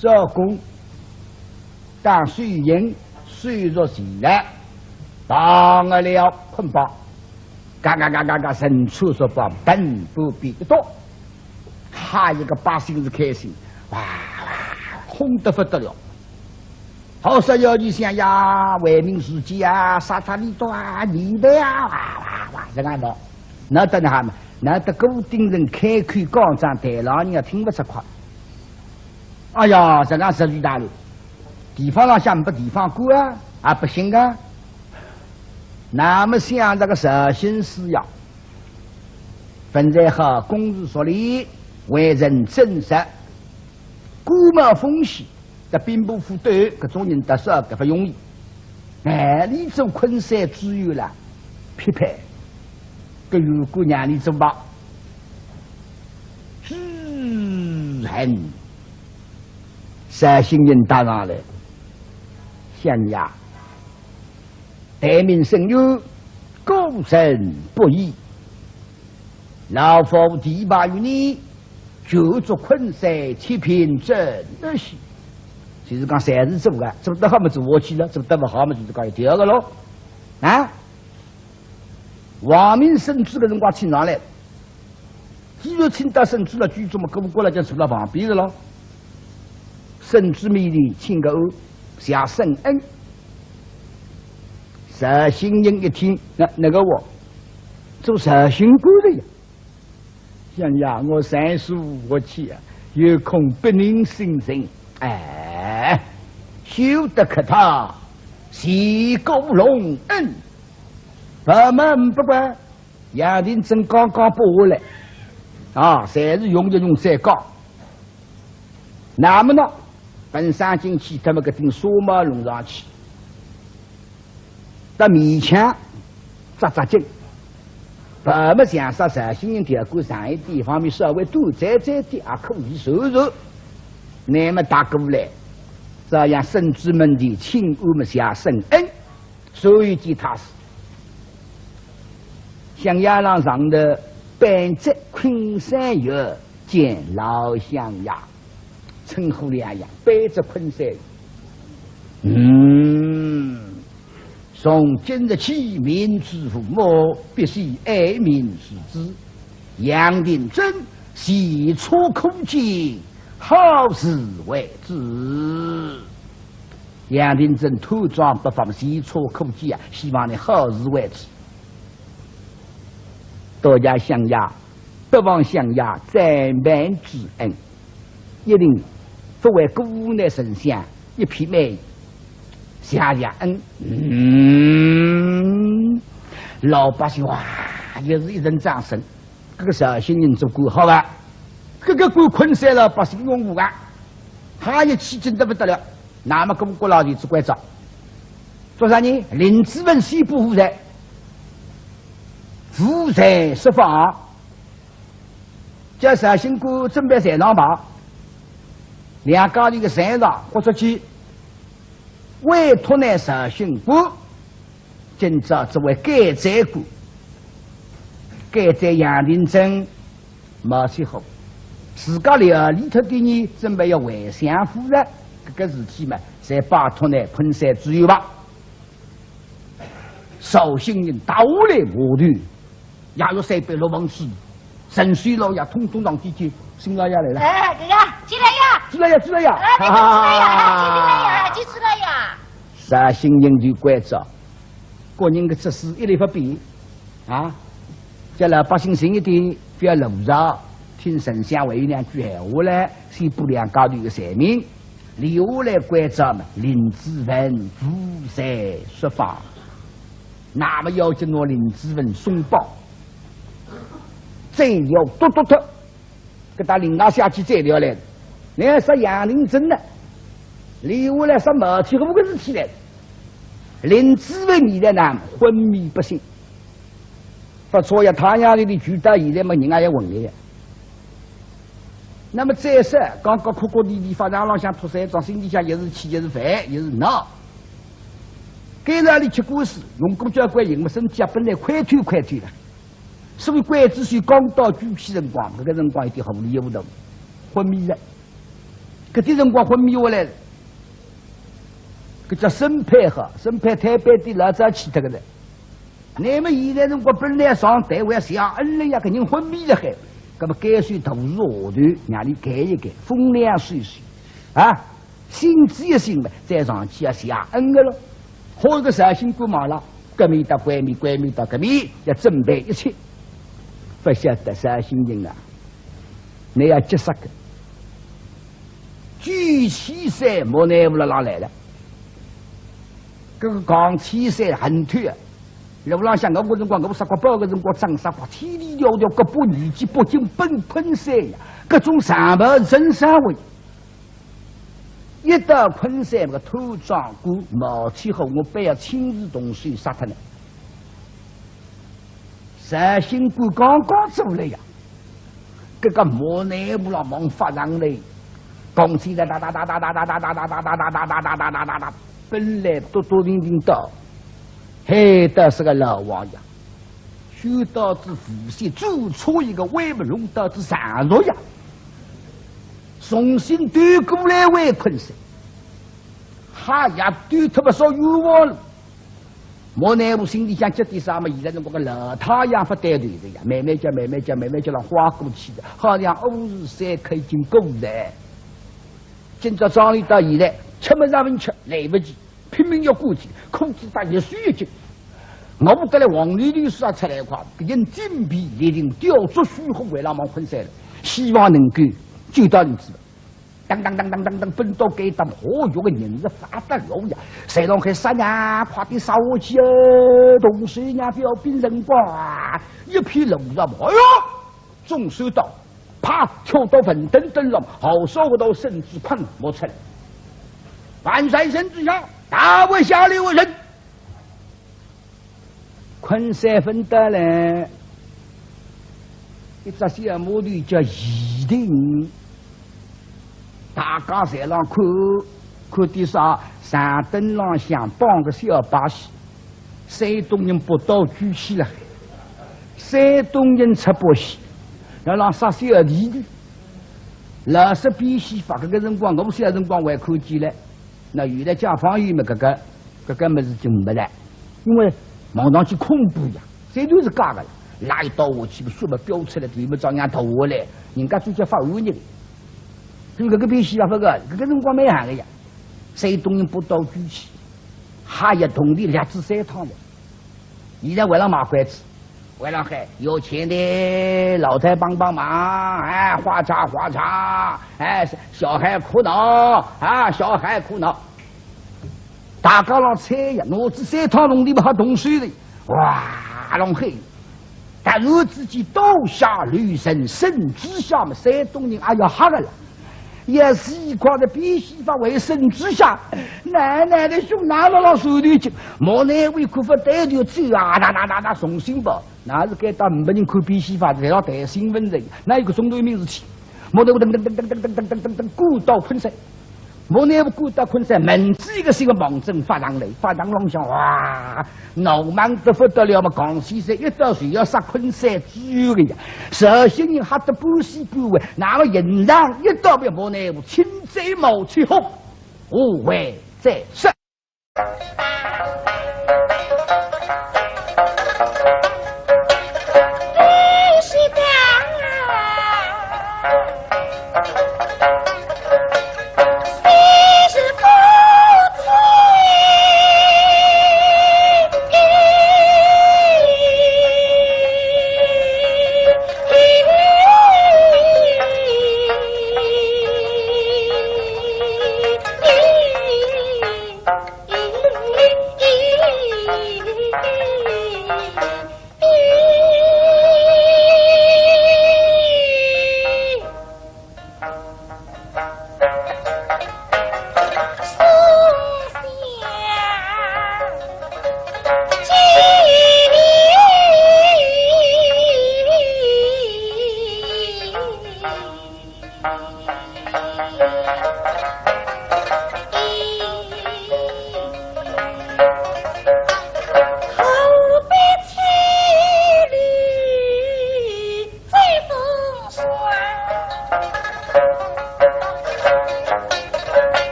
做工，当水银水入前来，当了了捆绑，嘎嘎嘎嘎嘎，伸出手把本不必得多，还有一个百姓是开心，哇哇，哄得不得了。好说要你想呀，为民除疾啊，杀他利多啊，你的啊，哇哇哇，这样的，那等下嘛，那得固定人开口讲讲，对老人家听不出快。哎呀，这个实力大了，地方上想不地方过啊，啊不行啊。那么像这个实行施药，分在好公事说理，为人真实，古冒风险，这兵不负对，各种人得说这不容易。哎，你做昆山只有了匹配，个如果让你做吧，只恨。实行人打上来，县衙待民生有公正不义，老夫提拔于你，就做昆山七品正德系。就是讲善事做啊，做得好嘛做下去了，做得不好嘛就是讲第二个咯。啊，王明生主的辰光请上来，既然请到生主了，居住嘛，过不过来就坐到旁边的咯。圣旨命令，请个下圣恩。实行人一听，那个我做实行官的呀，想呀，我35我去啊，有空不宁心神，哎，修得可他，喜高隆恩，不门不关，杨定真刚刚拨下来，啊，侪是用就用三高，那么呢？本山进去，他们个顶沙帽弄上去，到面墙扎扎紧，不么想说绍兴人条过上一地方面稍微多在的也可以收入，那么打过来，这样圣旨们的请我们下圣恩，所以记他是像亚郎上的本质昆山月见老乡呀，称呼两样，背着昆山。从今日起，民之父母必须爱民如子。杨定真喜出空间，好事为之。杨定真土庄不妨喜出空间啊，希望你好事为之。多加乡衙，不忘乡衙在满之恩，一定不为国内丞相一片美意。下下恩，老百姓哇，又是一阵掌声。这个绍兴人做官好吧？这个官昆山老百姓拥护啊，还有气劲得不得了。那么跟国老弟只管找，做啥呢？林志文西部负债，负债释放，叫绍兴官准备山上跑，两家的山上豁出去。委托呢绍兴官，今朝作为改宰官，改宰杨定真没去好，自家料理他的呢，准备要回乡夫人，这个事体嘛，才拜托呢昆山之友吧。绍兴人到来我团，也有300多王子，陈水老爷统统上地去，新老爷来了。哎，哥哥，进来呀！进来呀！进来呀！哎，进来呀！进来呀！绍兴人就关照，个人的指示一律不变啊！叫老百姓心一点，不要路上听丞相为两句闲话呢，先补两家头的财命，留下来关照嘛。林志文负债说法，那么要紧我林志文松绑，再要嘟，给他另外下去再聊来，你看说杨定真呢，留下来说没体5个事体来。林志文你在那昏迷不醒，不错呀，太阳里的举到现在没人也问的。那么再说，刚刚哭哭啼啼，发长浪向脱山庄，心里向也是气，也是烦，也是闹。该那里吃故事，用功交关人，我身体啊本来快退了，所以关子水刚到举起辰光，这个辰光一点糊里糊涂，昏迷了。搿点辰光昏迷下来了。搿叫审判好，审判太白的老早去脱个人。那么现在辰光本来上台为下恩了呀，搿人昏迷了海，搿么该算投入下团，让你改一改，风凉水啊，心知一心嘛，再上去要下恩个咯。好个绍兴官忙了，革命到关面，关面到革命，要准备一切。不晓得绍兴人啊，你要结实个，举起山莫奈无了哪来了？这个扛起山很腿啊！路浪向我辰光，我杀过包个辰光，张杀过，天地迢迢，各把年纪北京奔昆山呀，各种上门真三位。一到昆山那个土庄官毛起后，我非要亲自动手杀他呢。绍兴官刚刚走了呀，这个莫内部了忙发上来，讲起来哒，本来多零零到，还得是个老王爷，修道之父系做出一个威不容道之上落呀，重新对过来为昆山，哈呀对他不少冤枉了。莫内部心里想这点啥嘛？现在是我个老太阳不带队的呀，慢慢叫让花过去的，好像欧日山可以进贡的。今朝庄里到现在，吃么让人吃来不及，拼命要过去，裤子打一水一斤。我不得了，王律师啊出来一块，人金皮立定雕琢虚红为了忙昆山了，希望能够救到你知道。当奔到该当活跃的人是发得了呀！谁让开杀呀？快点杀我去哦！同时呀，不要变人光啊！一片龙上，哎呦，中手刀，啪跳到粉灯灯上，好烧到身子困没出来。万岁神之下，大为下流人。昆山分得了，一只小毛驴叫义定，大家在那看地上山灯浪向绑个小把戏，山东人不到举起来，山东人吃不起，让杀小弟弟。老是比戏法，这个辰光我小辰光还看见了。那原来解放以嘛，这个么子就没了，因为望上去恐怖呀，这都是假的。拉一刀下去，血么飙出来，对么照样头下来，人家就叫发恶人。所以这个比戏法这个辰光没行的呀，山东人不到举起，还一同的2至3趟的。现在为了卖筷子。为了ให้有钱的老太帮忙，哎，花茶，哎，小孩苦恼啊，小孩苦恼。大家让菜呀，我这3趟农地不好动水的，哇，弄黑。但我自己刀下留神，神之下嘛，山东人也要吓的了。也是一块的必须法为神之下，奶奶的胸拿到了手里去，莫奈为可不带就走啊，那送信包，那是给到500人看必须法，在那带新闻的，那一个钟头没事体，莫奈我噔鼓到昆山，莫奈我鼓到昆山，门子一个是一个盲针发上来，发上浪向哇，闹忙得不得了嘛！江西山一到水要杀昆山猪的呀，绍兴人吓得半死半活，那个人上一到别莫奈我亲嘴冒起红，无悔在身。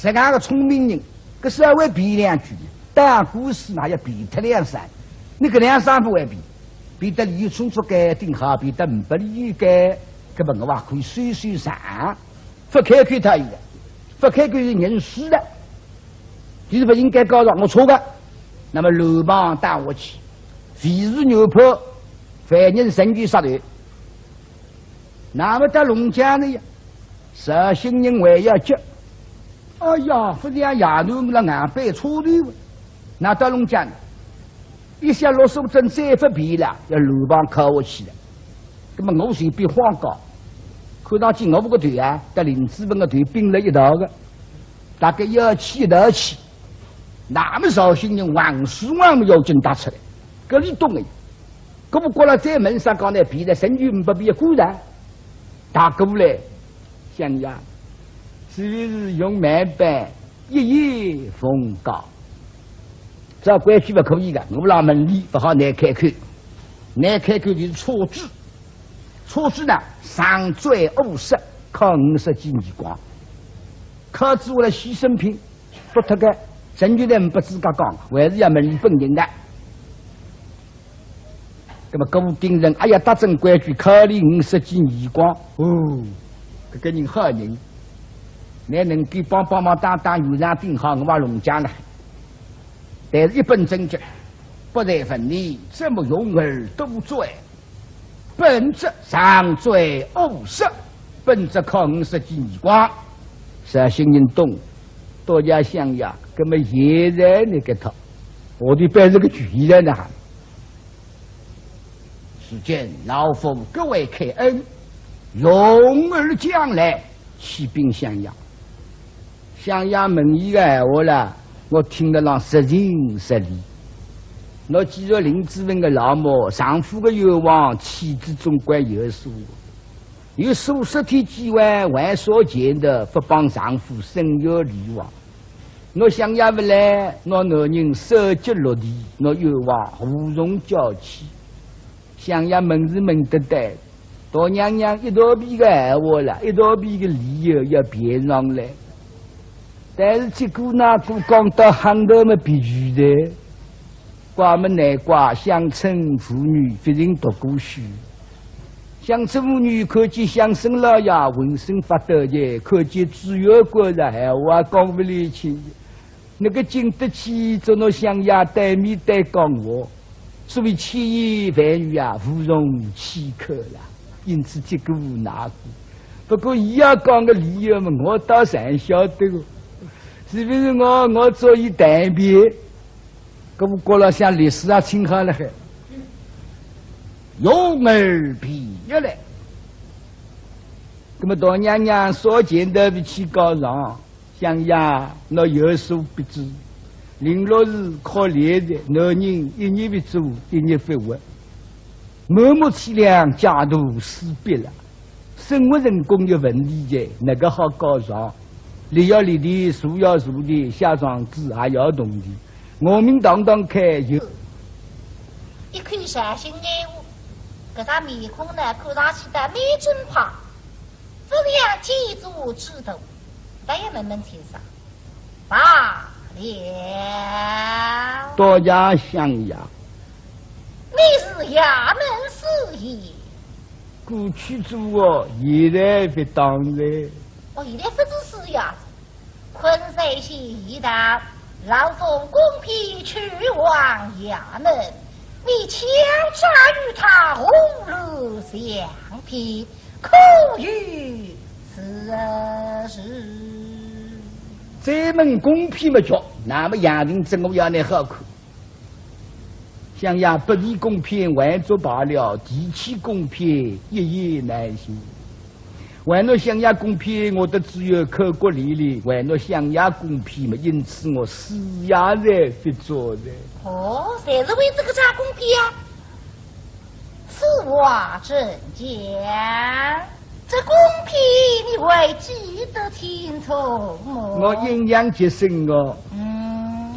这个聪明人，个稍微比2句，但故事嘛要比他2、3，那个2、3不会比得李冲出个顶好，比得500里个，根本我话可以水上，不开口他一个，不开口是认输的，就是不应该告状，我错的。那么流氓打我去，肥如牛坡，犯人神机杀队。那么在龙江呢，绍兴人还要急。哎呀，不像亚奴了硬背错的，那到龙江，一下落手针再不皮了，要流氓靠我去了。那么我随便慌搞，看到进我们个队啊，在林子文个队并了一道的，大概要起1道气，那么绍兴人王书万要紧打出来，搿里懂的，搿不过了在门上讲呢，比的神句不比固然，打过来，像你啊。只是用慢板一夜风高，这规矩不可以的。我们老门里不好难开口，难开口就是错字。错字呢，上罪50，靠50几年光，靠住了牺牲品，不脱个陈局长不自觉讲，还是要问本人的。那么固定人，哎呀，达正规矩，考虑50几年光，哦，这个人好人，你能给帮忙当有上顶好，我把农家了。但是一本正经，不在分你，这么勇而多罪，本质上罪50，本质靠50几年光，啥新人懂，大家想呀，那么现在那个他，我的摆这个局在那。只见老夫各位开恩，勇而将来，起兵襄阳。襄阳问一个闲话了，我听得上实情实理。我记着林志文的老母，丈夫的愿望，妻子总归有数。有数十天机会，还所见的不帮丈夫生育离亡。我想也不来，我男人手脚落地，我愿望无从交起。想呀，问是问得对，大娘娘一大笔个闲话了，一大笔个理由要编上来。但是结果那个讲到行头么必须的，怪么难怪乡村妇女不能读过书。乡村妇女看见乡绅老爷浑身发抖的，看见主要官人闲话讲不来清，那个经得起做那乡下对面对讲话。所谓千言万语啊，无容岂可了。因此结果无奈过。不过伊要讲个理由嘛，我倒是晓得个。是不是我做一代辩？搿我过了像历史啊，清好了还。勇而必一来。那么大娘娘所见的不去高上，想呀，那有所不知。零落是靠脸的，男人一日不做，一日不活，默默凄凉，家徒四壁了。生活人工有问题的，那个好高尚，立要立的，树要树的，下庄子还要动的。我们当开有一口善心眼话，搿张面孔呢，看上去的美真胖，不像建筑之头，但也慢慢欣赏。罢了，大家想呀，你是衙门事业，过去做哦，现在不当然。我现在不只是呀，昆山县一带老夫公批去往衙门，你强杀与他红路相拼，可与此事。这门公批么叫，那么杨人真我要你好看。想呀，不离公批还做罢了，提起公批一言难尽。为了想呀公批，我的只有口骨力力；为了想呀公批嘛，因此我死也在不做的。哦，谁是为这个查公批呀？此话怎讲？这公批你会记得清楚吗？我印象极深哦。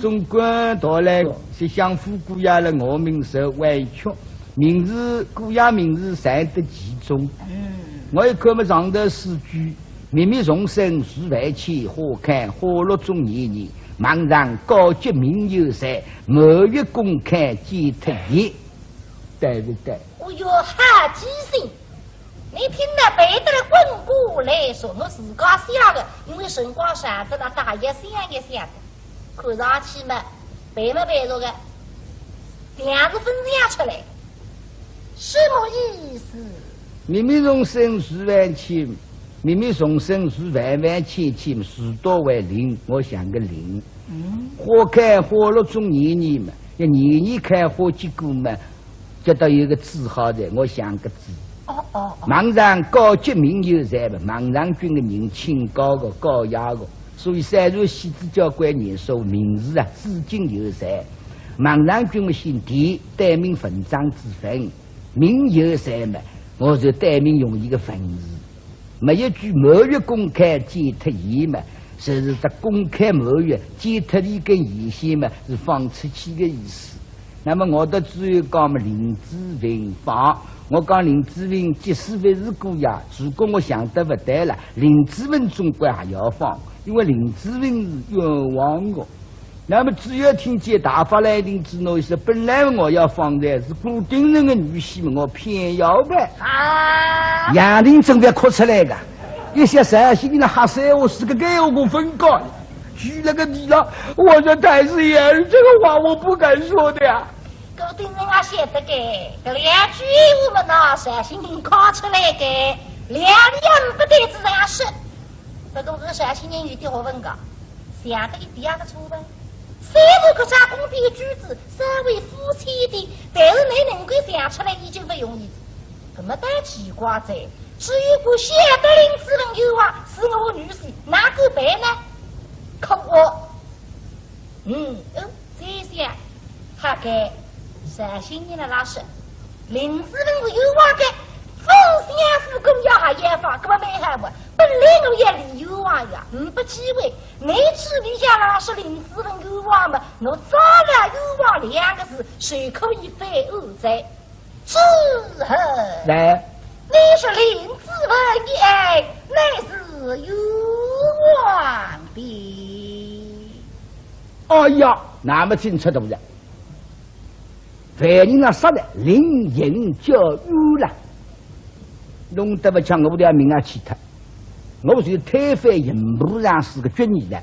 总管到来是相夫姑爷了，我们受委屈，明日姑爷明日才得其中。我一看么上头诗句，秘密重生是外戚，何看花落中年年，茫然高洁名有才，某月公开皆特业，对不对？我哟哈记性，你听那背得了滚过来说，我自家想的，因为辰光长着了，大爷想也想的，看上去嘛，背没背着个，两个分享出来，什么意思？秘密重生是万千，秘密重生是万万千千，许多为零，我想个零。花开花落中年年嘛，要年年开花结果嘛，觉得有个字好的，我想个字。茫然高洁名有才嘛，茫然君的人清高的高雅的，所以三如戏子教官人说名字啊，至今有才。茫然君的姓狄，代名文章之分，名有才嘛。我就代名用一个分字，没一句某月公开皆特言嘛，就是这公开某月皆特的跟言先嘛，是放出去的意思。那么我的只有讲嘛林志文放，我讲林志文即使不是姑爷，如果我想得不对了，林志文总归还要放，因为林志文是冤枉的。那么只要听见大法来临之后，说本来我要放的是古丁人的女婿嘛，我偏要呗。啊！杨林准备哭出来的，一些善心的哈塞我是个给我分高，举了个你了，我说太师爷，这个话我不敢说的呀。古丁人啊写的给，这两句我们那善心人考出来的，两两不得自然是。这个和善心人有点学问个，想的第二个错呗。虽然可查公平的句子，身为夫妻的，但是你能够想出来已经不容易。这么大奇怪在，只有个谢德林之人有啊，是我女婿，哪个办呢？可我，这下他给善心人的老师，林子文是有话的，风相夫公要还研发，根本没害我。本来我也理由啊呀，不机会。你只理下老师林子文有话嘛，我早了有话两个字，谁可以非恶在？之后，来，你是林子文的爱，乃是有望的。哎呀，那么清楚懂了。凡人啊，杀的灵隐教育了，弄得不像我的命啊气他。我是推翻营部上是个军人的，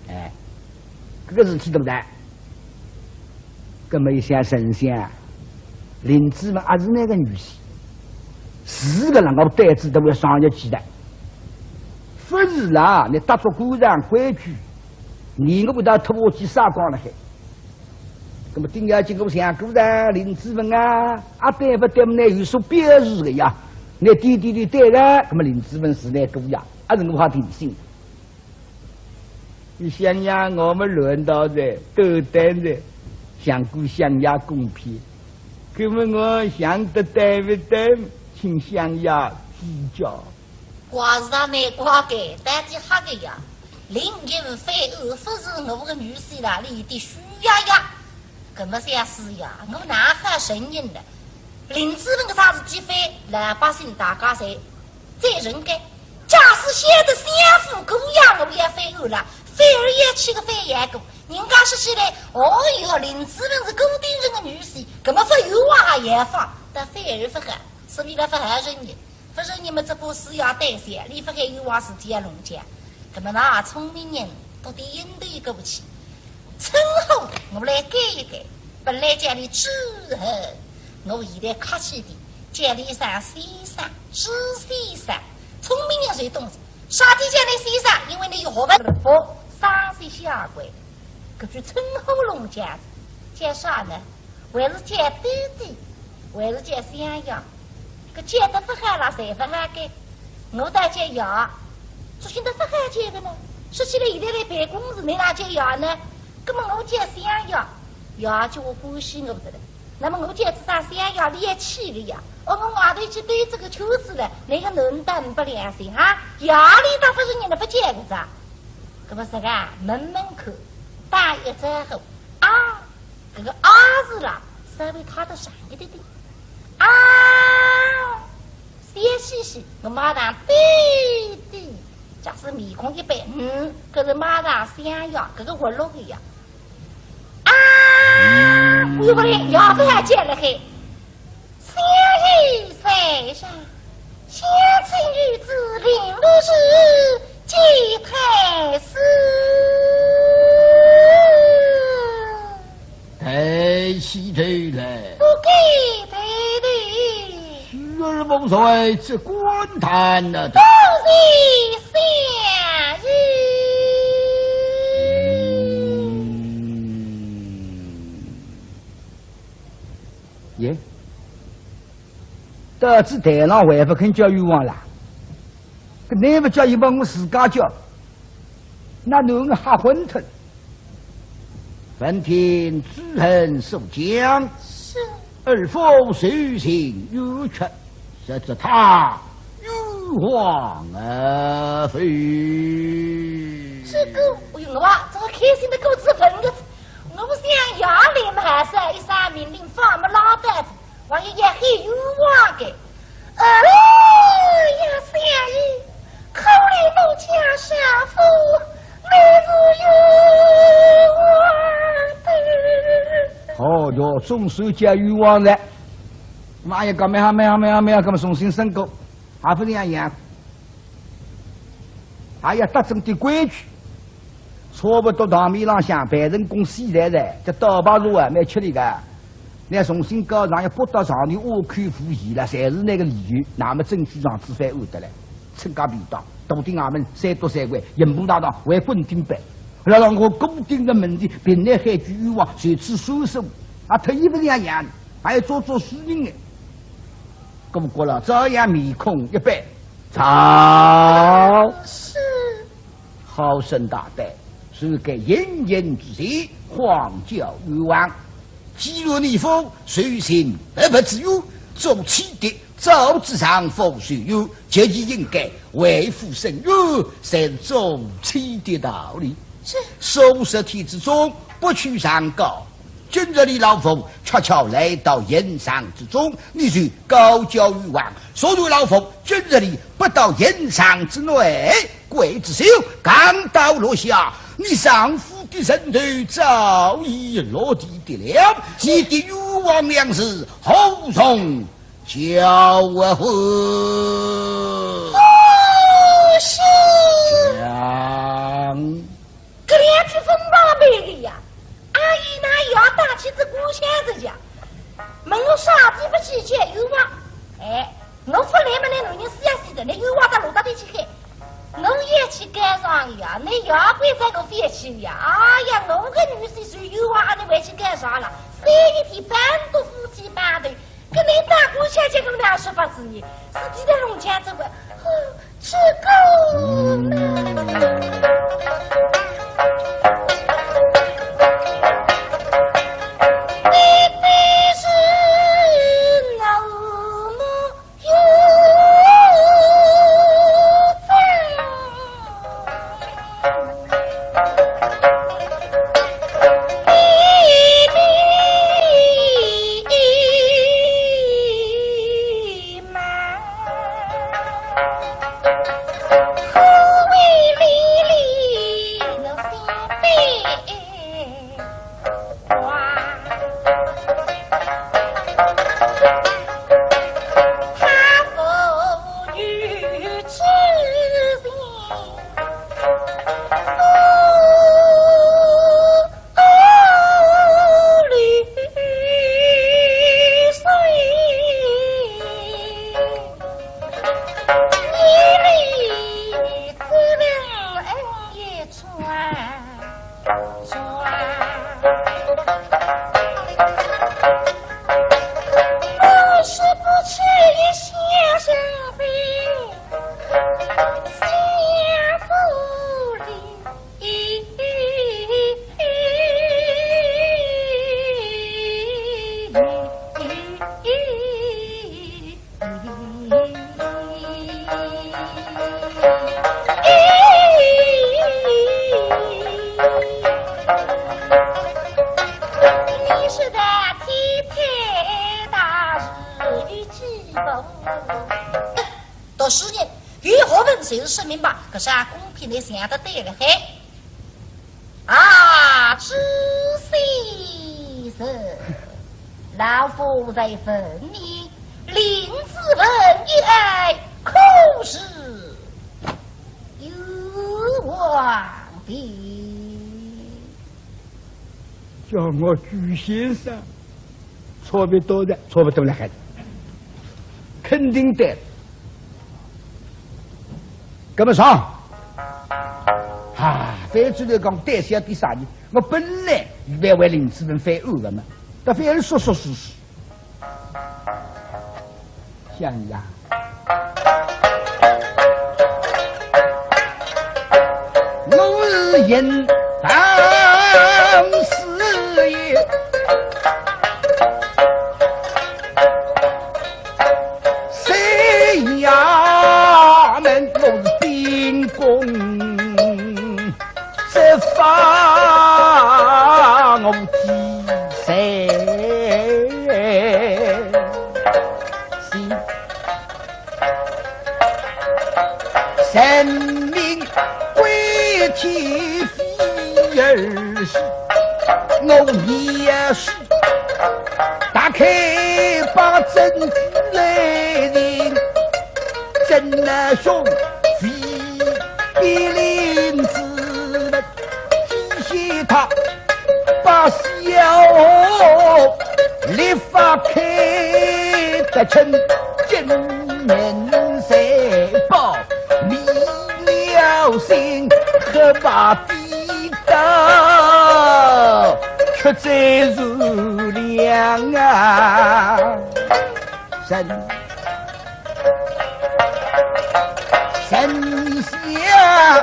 哎，这个事体对不对？根本一想神仙，林子们还是那个女婿，四个人我带子都要上一起的，不是啦，你打出古上规矩，你我不到拖我去杀光了还。那么定要经过想古人林子们啊，对不对？呢有所表示的呀。那弟弟的对了，那么林子文是来狗呀，还是我还挺信。你想想，我们轮到的斗争的，相顾相压公平，那么我想得对不对？请相压指教。话是他没挂给，但是哈个呀，林隐非恶，不是我个女婿啦，你的需要呀，那么想是呀，我哪还声音的？林子文个啥子机会，老百姓大家谁在人间？假使写的相夫狗养，我也非恶了，非儿也起个非言狗。人家是起来，哦哟，林子文是固定人的女婿，根本非有话言法，但非儿不害，是为了不害人呢。不是你们这部诗要对些，你不还有话是接龙讲，根本那聪明人到底应对过不去。称后我来改一改，本来家里之后。我现在客气的，家里上先生、知先生，聪明人谁懂事？啥地家里先生，因为你有学问，不三岁下跪，这句称后龙家子，叫啥呢？还是叫弟弟，还是叫相要？这叫的不好了，谁不好给？我倒叫要，做现在不好叫的呢？说起来现在来办公室，你哪叫要呢？那么我叫相要，要叫我关心我不得了。那么我这次上想要你也气了呀！我外头去对这个秋子了，那个能当不良心啊！压力倒不是你们不见的咋？那么这个门口大一之后啊，这个啊字了，稍微他的上一点点啊，先细细，我马上对对，假使面孔一白，可是马上想要这个活络的呀。我不然要不要见了嘿？相依山上，相亲女子领路时，祭太师。太喜退来，不给退的，虚儿不衰，这官坛了。都是相依。耶，得知台上还不肯叫冤枉啦，搿你不叫伊帮我自家叫，那侬个吓昏脱。本庭知恨受将，是二夫随行有权，实则他冤枉而非。这个，哎呦我这个开心的狗子分个。我想要你们还是一三命令放么老蛋子，我也很有望的。呀，相依，口里怒呛杀父，内自有要总守家于往来。妈呀，没好，咁么重新申购，还不这样，还要达正的规矩。差不多大米浪向办人公司来的，这刀把路啊，蛮吃力个。那重新搞上要拨到上头挖坑复议了，侪是那个理由。那么证据上指翻案得来，趁家便当，笃定俺们三多三关，银步大道为滚顶板。然后我固定的问题，平内海居欲望，随此收拾，特意不这样，还要做私人的。咁过了，这样面孔一摆，操！是好生大胆，是给炎炎之气，荒郊欲望。既若逆风，随行而不自由，做起的早之上风水有，就应该为父生育，才是做起的道理。是，收拾体之中，不去上高。今日的老冯悄悄来到盐上之中，你就高叫欲望。所有老冯今日里不到盐上之内，鬼之手刚到落下，你上夫的身头早已落地的了，你的欲望粮食后从教我回。是娘，这两句风暴美丽呀！阿姨那也要打起这故乡子家，问我啥地不去解有望？哎，我不来嘛，那女人死呀死的，那有望到路到底去开，我也去干上呀，那也会在我废弃呀！哎呀，我个女婿是有望，你回去干啥了？三一天半都夫妻半对，跟你大姑小姐跟俩说法子呢，自己的农家这个，吃够了。到10年，如何问谁是生命吧？可是公平的想得对了嘿。知先生，老夫在坟里临子问一爱，可是有望的。叫我朱先生，差不多的，差不多了，孩子，肯定的。跟么上反正来讲，担心第啥呢？我本来预备为林子文翻案的嘛，但反而说实。想呀，我是应当事业。谁呀们都是兵工，这发我几岁？神明归天飞儿是，我也是打开把证据来人，真那兄非比林子们提携他把小立法开得成今年谁报离了心和把地道却再如凉啊神下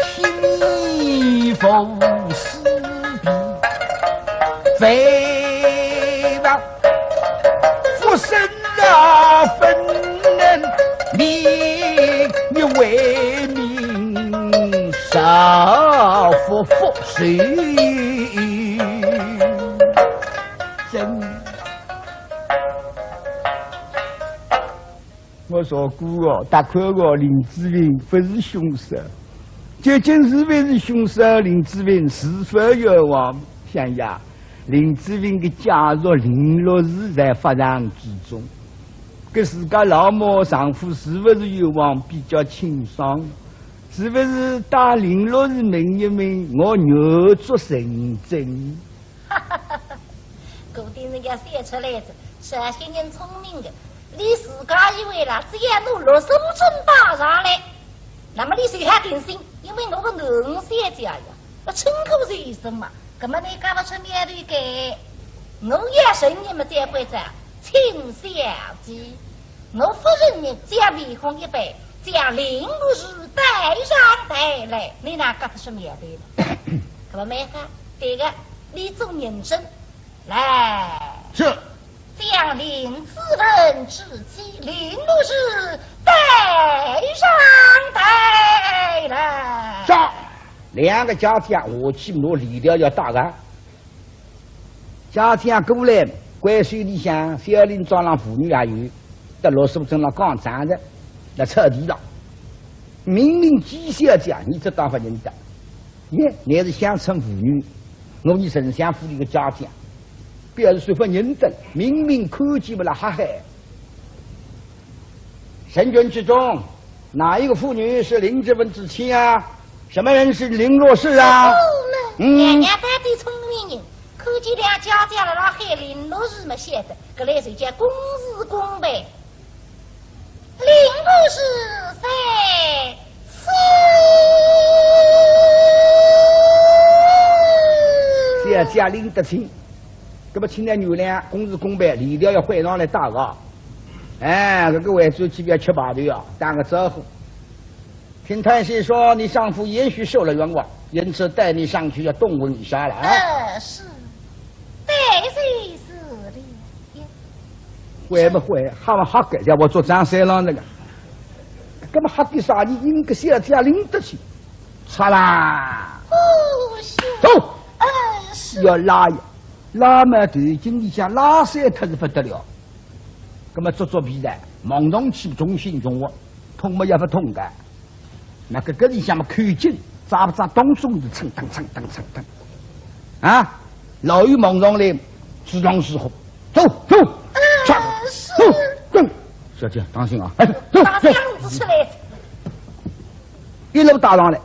披风湿皮飞吧福生啊分人你为民少福福水真我说姑哦，大块哦，林志玲不是凶手，究竟是不是凶手？林志玲是否冤枉？想呀，林志玲的家族零落日在发展之中，跟自家老母丈夫是不是冤枉比较清爽？是不是打零落日名一名？我牛做神针。哈哈哈哈！固定人家写出来的，这些人聪明的。你自家以为啦，只要我60寸打上来，那么你谁还定心？因为我个能写家呀，我称口人生嘛，根本你搞不出面对给。我也是你们这会子亲小姐，我夫人呢将离婚一杯，将林木日带上带来，你哪搞不出面对了？可不没法，这个你做认真来。是。将林子文之妻林路是带上带来。上两个家庭，我去努力了要打人。家庭过来，关水里向小林庄上妇女也有，在60镇上刚站着，来扯地了。明明几小姐，你这当法认得？耶，你是乡村妇女，我你城乡妇女的家庭。表示谁不认得，明明看见不了哈海。神君之中，哪一个妇女是林志文之妻啊？什么人是林若是啊？人家当地聪明人，看见两家家了那海林若是么写的，搿来谁叫公事公办？林若是在此。这家林得清。这么青年女人公事公办，离了要会上来打个，哎，这个外祖去不要吃把头啊，打个招呼。听太师说你丈夫也许受了冤枉，因此带你上去要动问一下了啊。是，带谁是的？会不会？哈嘛哈个，叫我做张三郎那个，干嘛哈个啥？你应该小天领得起，擦啦！不行。走。是。要拉呀。拉嘛头经里向拉塞特是不得了，那么做比赛，盲动起中心中学，通么也不通的，那个里向嘛看紧，扎不扎动中的蹭蹭蹭蹭蹭蹭，啊，老有盲动嘞，自当时候，走走，是，走，小姐当心啊，哎，走打这样子出来，一路打上来，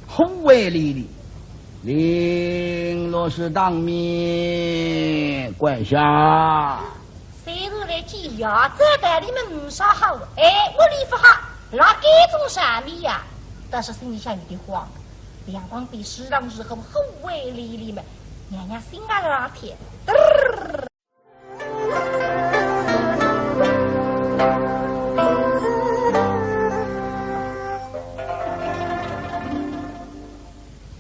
轰为里里。林若是当面管辖，谁都来记呀？这个你们不少好，哎，我理不好，那这种啥米呀？但是心里想有点慌，两光比适当时候后卫里面，娘娘心啊那天。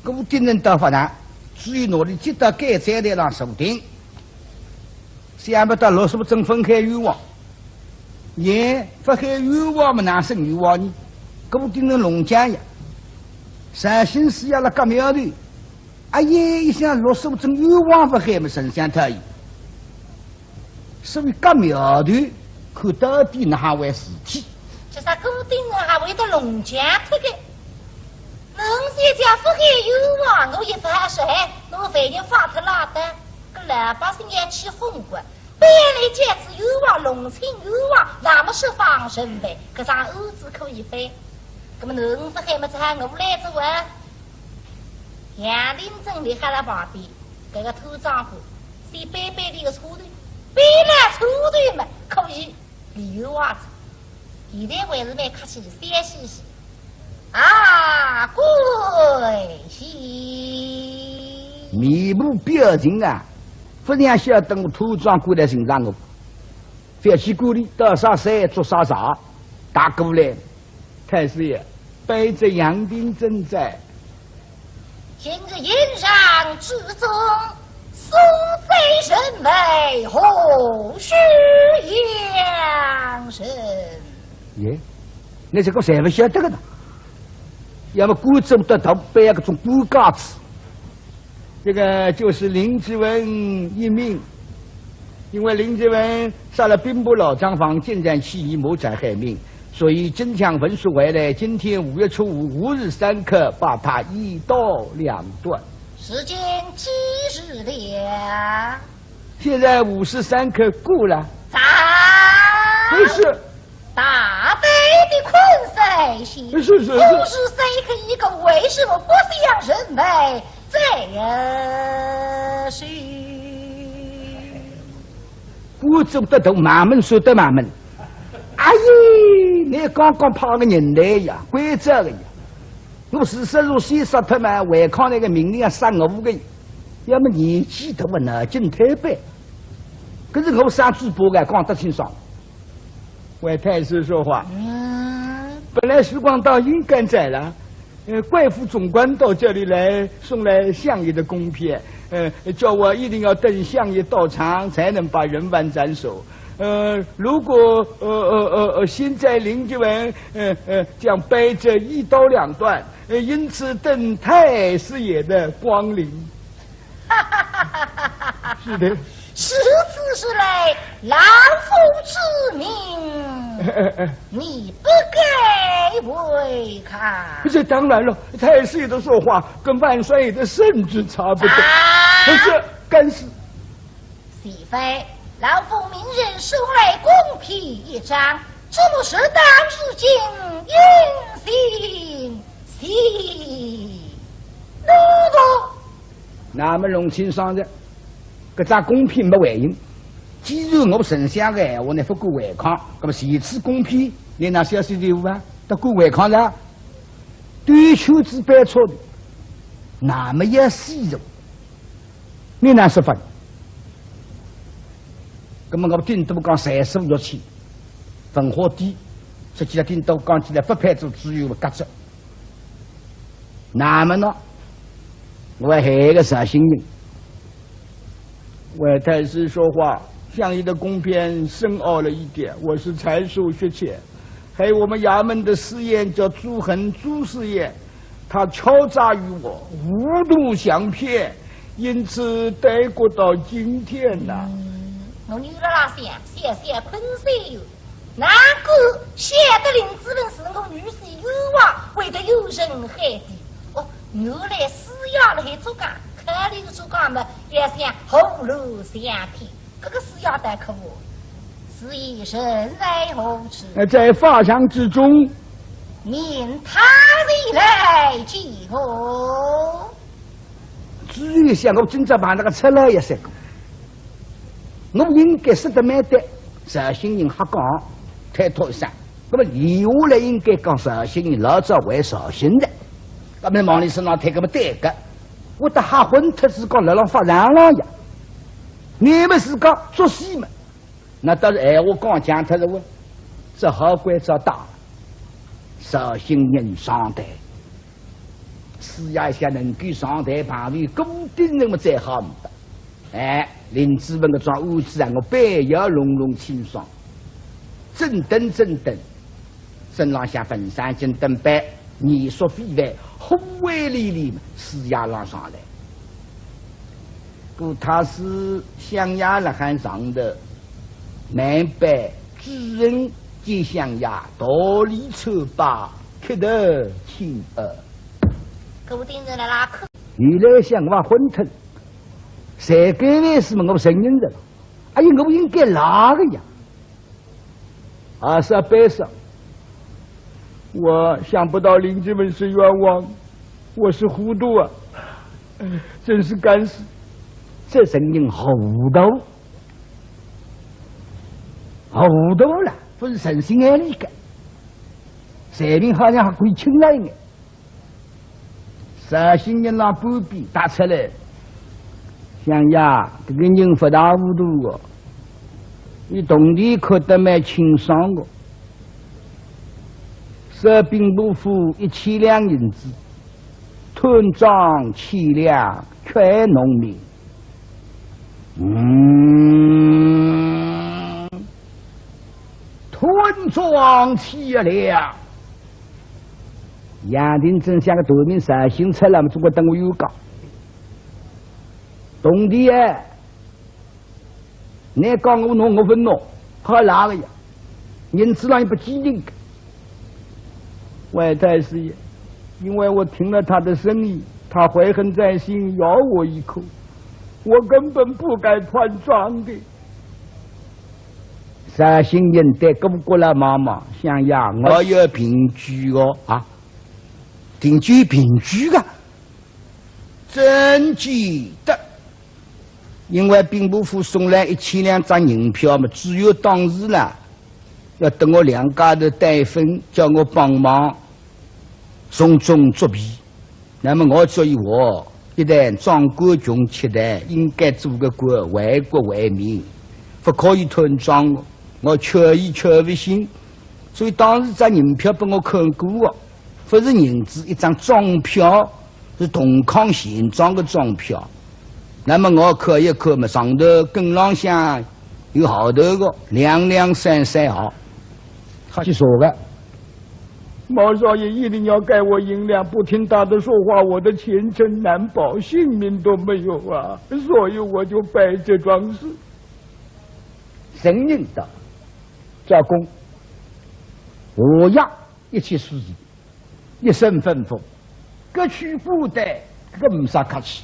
固定人到发展，至于努力接到该站台上锁定，想不到60镇分开冤枉，也分开冤枉么哪生冤枉呢？固定人龙江呀，陕西市呀那个苗头，哎呀一想60镇冤枉分开么神仙特异，所以各苗头看到底那还为事体。这啥固定人还为了龙江推个？能些家不给有啊！我一发说，我反正发他拉的，个老百姓也起风骨。北来节子有望，龙庆有望，那么是放生呗，可上儿子可以飞。那么农夫还没在我来着玩，杨林镇里还来旁边，这个土丈夫是白白的一个车队，白来车队嘛可以留娃子。现在还是蛮客气的，三西西啊，贵西面部表情啊。不然晓得我土庄过来欣赏我，飞起鼓里到啥山做啥啥，打过来，太师爷背着杨丁正在。今日宴上之中，送贼神为后续养生。耶，那这个谁不晓得个呢？要么古走得头背个种骨架子。这个就是林志文一命，因为林志文杀了兵部老张房，进战起义，谋斩害命，所以真枪文书回来，今天5月初5日3刻，把他一刀两断。时间几日了？现在53刻过了。咋？没事。大悲的困谁心？是。不是谁可以个为什么不想人为？这是我走得头，马门说得马门。哎呀，你刚刚跑个人来呀，规则个呀！我40如先杀他们违抗那个命令杀我5个人，要么年纪大么脑筋太白。可是我上主播个讲得清爽。为太师说话。本来徐广道应该在了。怪副总管到这里来送来相爷的供品，叫我一定要等相爷到场才能把人犯斩首。如果现在林志文将背着一刀两断，因此等太师爷的光临。是的。此次是来老夫之命，你不该违抗。这当然了，太师爷的说话跟万岁爷的圣旨差不多。可是干事，岂非老夫明人送来公批一张，这不是当日进应行如果那么龙青上的搿张公批没回应，既然我丞相的闲话呢不够违抗，那么这次公批你拿消息队伍啊，都够违抗的，对秋子办错的，那么也细肉，你哪说法？那么我顶多讲35月起，文化低，实际上顶多讲起来不派出只有格子，那么呢，我还有一个啥心人？为太师说话，相爷的公篇深奥了一点，我是才疏学浅。还有我们衙门的司宴叫朱恒朱司宴，他敲诈于我，无度相骗，因此待过到今天呐。我女儿那想困死哟，难怪写的林子文是我女婿有望，为得有人害的。哦，原来死要了还做干。看那个主干们也想后路相替，这个是要得可恶，是以身在后池。在法场之中，命他人来击我。至于想我今朝把那个出来也三个，我应该识得蛮的，绍兴人瞎讲，太脱山。那么留下来应该讲绍兴人老早为绍兴的，那么往里身上太个么对个。我的哈混特是讲来了发嚷嚷呀，你们是讲做戏嘛？那倒是哎，我刚讲他是我，这好怪这大了，绍兴人上台，试压一下能够上台旁边固定那么再好么的，哎，林志文的装武器啊，我背要隆隆清爽，正等，身上下本山金灯白。你说飞来轰威沥沥施压浪上来，故他是象牙了汉上的南北知人皆象牙道理丑八开得清狗盯着来拉客，原来想往混腾，谁该为什么我承认的？哎呀，我应该哪个呀？28岁，我想不到邻居们是冤枉，我是糊涂啊！真是该死，这声音糊涂了，不是神心眼里个，谁名好像还可以请来呢？绍兴人让半边打出来，想呀，这个人不大糊涂哦，你懂得可得蛮清爽哦。设兵部府1000两银子，屯庄7两，全农民。屯庄7两。杨定真像个夺命绍兴出来，我们中国等我有讲。懂的哎，你讲我弄我分弄，好哪个呀？人知道也不记定。外太师爷，因为我听了他的声音，他怀恨在心，咬我一口，我根本不该穿庄的。绍兴人对各过来妈妈，想呀，我要平居哦啊，定居平居啊，真记得。因为兵部府送来1000两张银票嘛，只有当时呢，要等我两家的带分，叫我帮忙从中作弊。那么我作为我一旦壮国穷期待，应该做个官，为国为民，不可以吞庄。我缺意缺不行，所以当时这银票被我看过哦，不是银子一张装票，是同康县装的装票。那么我看一看嘛，上头跟浪向有号头个2两3三号，他去说的。毛少爷一定要给我银两，不听他的说话，我的前程难保，性命都没有啊！所以我就摆这桩事。承认的，赵公，我要一切事宜，一声吩咐，各区部队各没啥客气。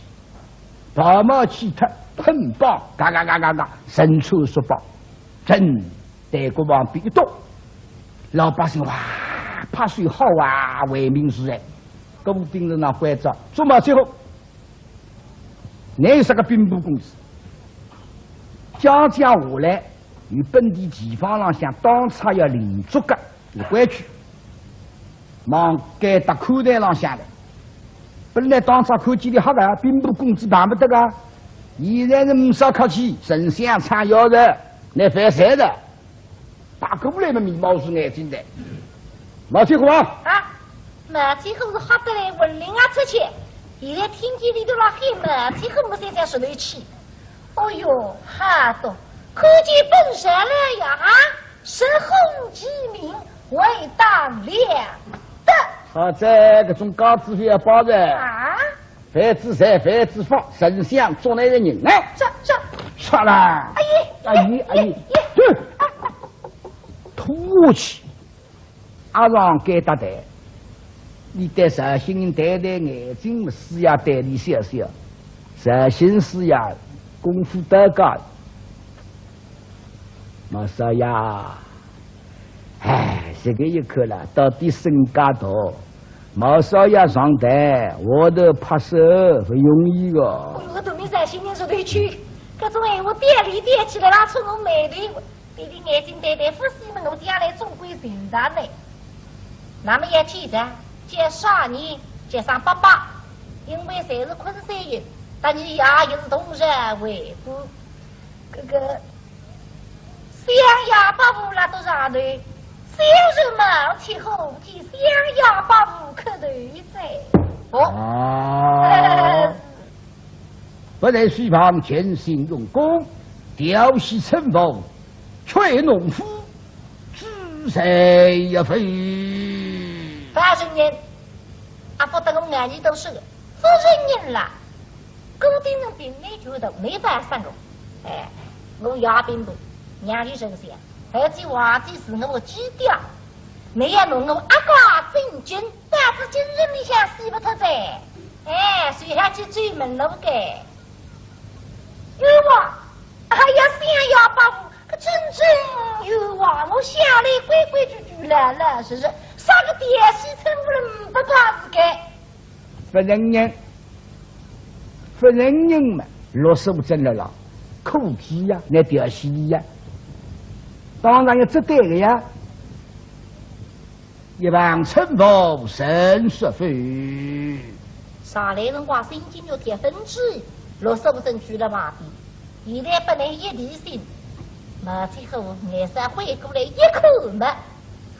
把毛气特喷棒，嘎嘎嘎嘎嘎，伸出手棒，真带过往边一动，老百姓哇，怕水好啊，为民是哎，各部兵人那怀着，做嘛最后，你有个兵部公子，家下来与本地地方上想当差要连续个有关区，忙该打口袋上下来。本来当场看见的好个，兵部公子办不得个，现在是没啥客气，神仙唱腰的，来翻山的，打过来嘛，面貌是眼睛的。马天虎啊！啊，马天虎是好得来文灵啊出去，现在听见里头老喊马天虎没在说头去。哦哟，好多看见本山了呀！啊，神红其名，为当良的。好在这种高智慧包的啊，凡之善，凡之法，神像做那个人来，这，刷啦！阿姨，对，吐气，阿让给他带，你带绍兴人带眼睛，是呀带你笑笑，绍兴是呀功夫得高，马少呀。哎，这个一刻了，到底身家大，毛少爷上台，我都拍手不容易个。我都没在新年说头去，搿种闲话点里点起来，拉出我眉头，对你眼睛呆呆，夫妻们我将来总归成长的。那么一天着，接少年，接上爸爸，因为侪是昆山人，但你也是同日为夫，这个乡下八部拉都上头。小人们去后替乡下八部磕头在。哦，不在水旁潜心用功，调戏乘风，却农夫，知谁也非。反正人，阿不得我眼睛都是个，不认人啦。固定人并没觉得没办法个，哎，我牙兵部，娘的神仙。而且话的是我基调，你要弄我阿哥真君，但是今日你想死不脱在，哎，谁下去追门路个？不下来规规矩矩来了，是啥个电西村我人不怕是该？不认人嘛，落手真了啦，口皮呀，那调戏呀，当然要值得的呀。一旁陈伯神说非。上来人话神经有铁分支，落手真去了马屁，现在不能一地心。马最后眼神回过来一口嘛，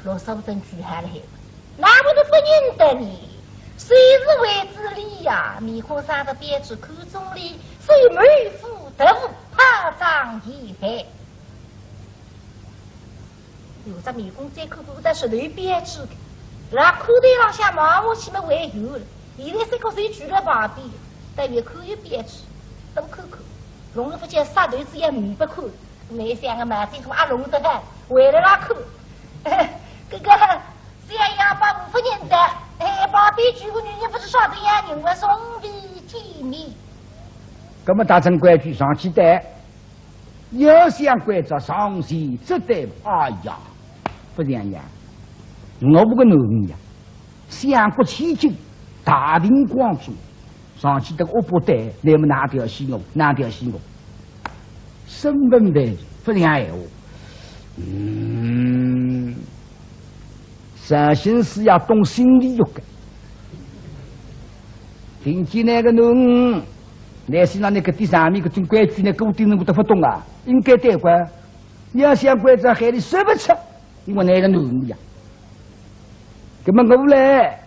落手真去还了，哪会都不认得你？谁是为之理呀？迷惑上的编织口中里，虽妹夫得无怕张一番。有这迷宫这口不但是雷编织的，那口袋上下马我起码还有了。现在这个谁举了旁边，但愿口有编织，都口口，龙不见杀头子也迷不看。没想个马最后阿龙得很，为了那口，哥哥这样把五夫人的。旁边举个女人不是晓得呀，人为送礼见面。那么达成规矩上去的，要想规则上去，这得哎呀，不这样呀！我不个男人呀，相国千金，大庭广众，上去这个恶不得，那么哪条戏我，哪条戏我，身份的不这样闲话。善心是要懂心理学的。听见那个侬，那是那个第三面个种规矩，那个我顶人我都不懂啊，应该得管。你要想规则，害你说不出，因为那个奴呀。那么我来，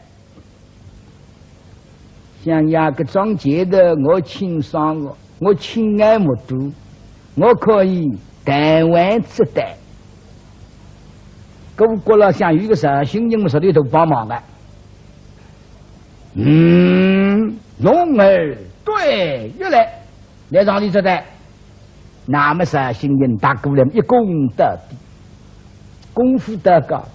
像呀个庄稼的，我清爽我亲爱目睹，我可以弹丸子弹。我过了像有一个善心人，我手里头帮忙的。龙儿对，又来让你这的，那么善心人大姑娘一功得地，功夫得高。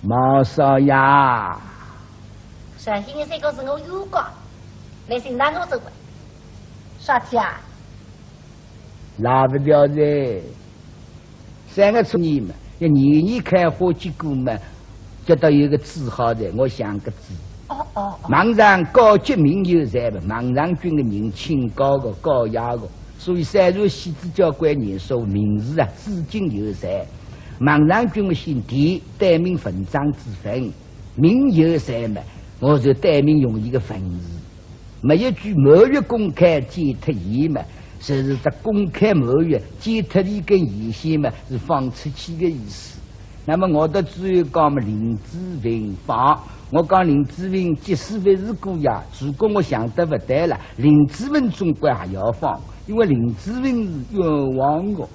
毛少爷，善心人这个是我有光，来先拿我走吧。啥天啊？拉不掉的。三个村里嘛，要年年开花结果嘛，觉得有个字好的，我想个字。莽上高级名有才嘛，莽上军的人清高的高雅的，所以三如戏子教官人说名字啊，至今有才。莽上军的姓田，代名分章之分，名有才嘛，我就代名用一个分字。没一句某月公开见特言嘛。就是在公开某月见特里跟言行嘛，是放出去的意思。那么我的只有讲嘛林志玲放，我讲林志玲即使不是故呀，如果我想得不对了，林志玲总归还要放，因为林志玲是冤枉的。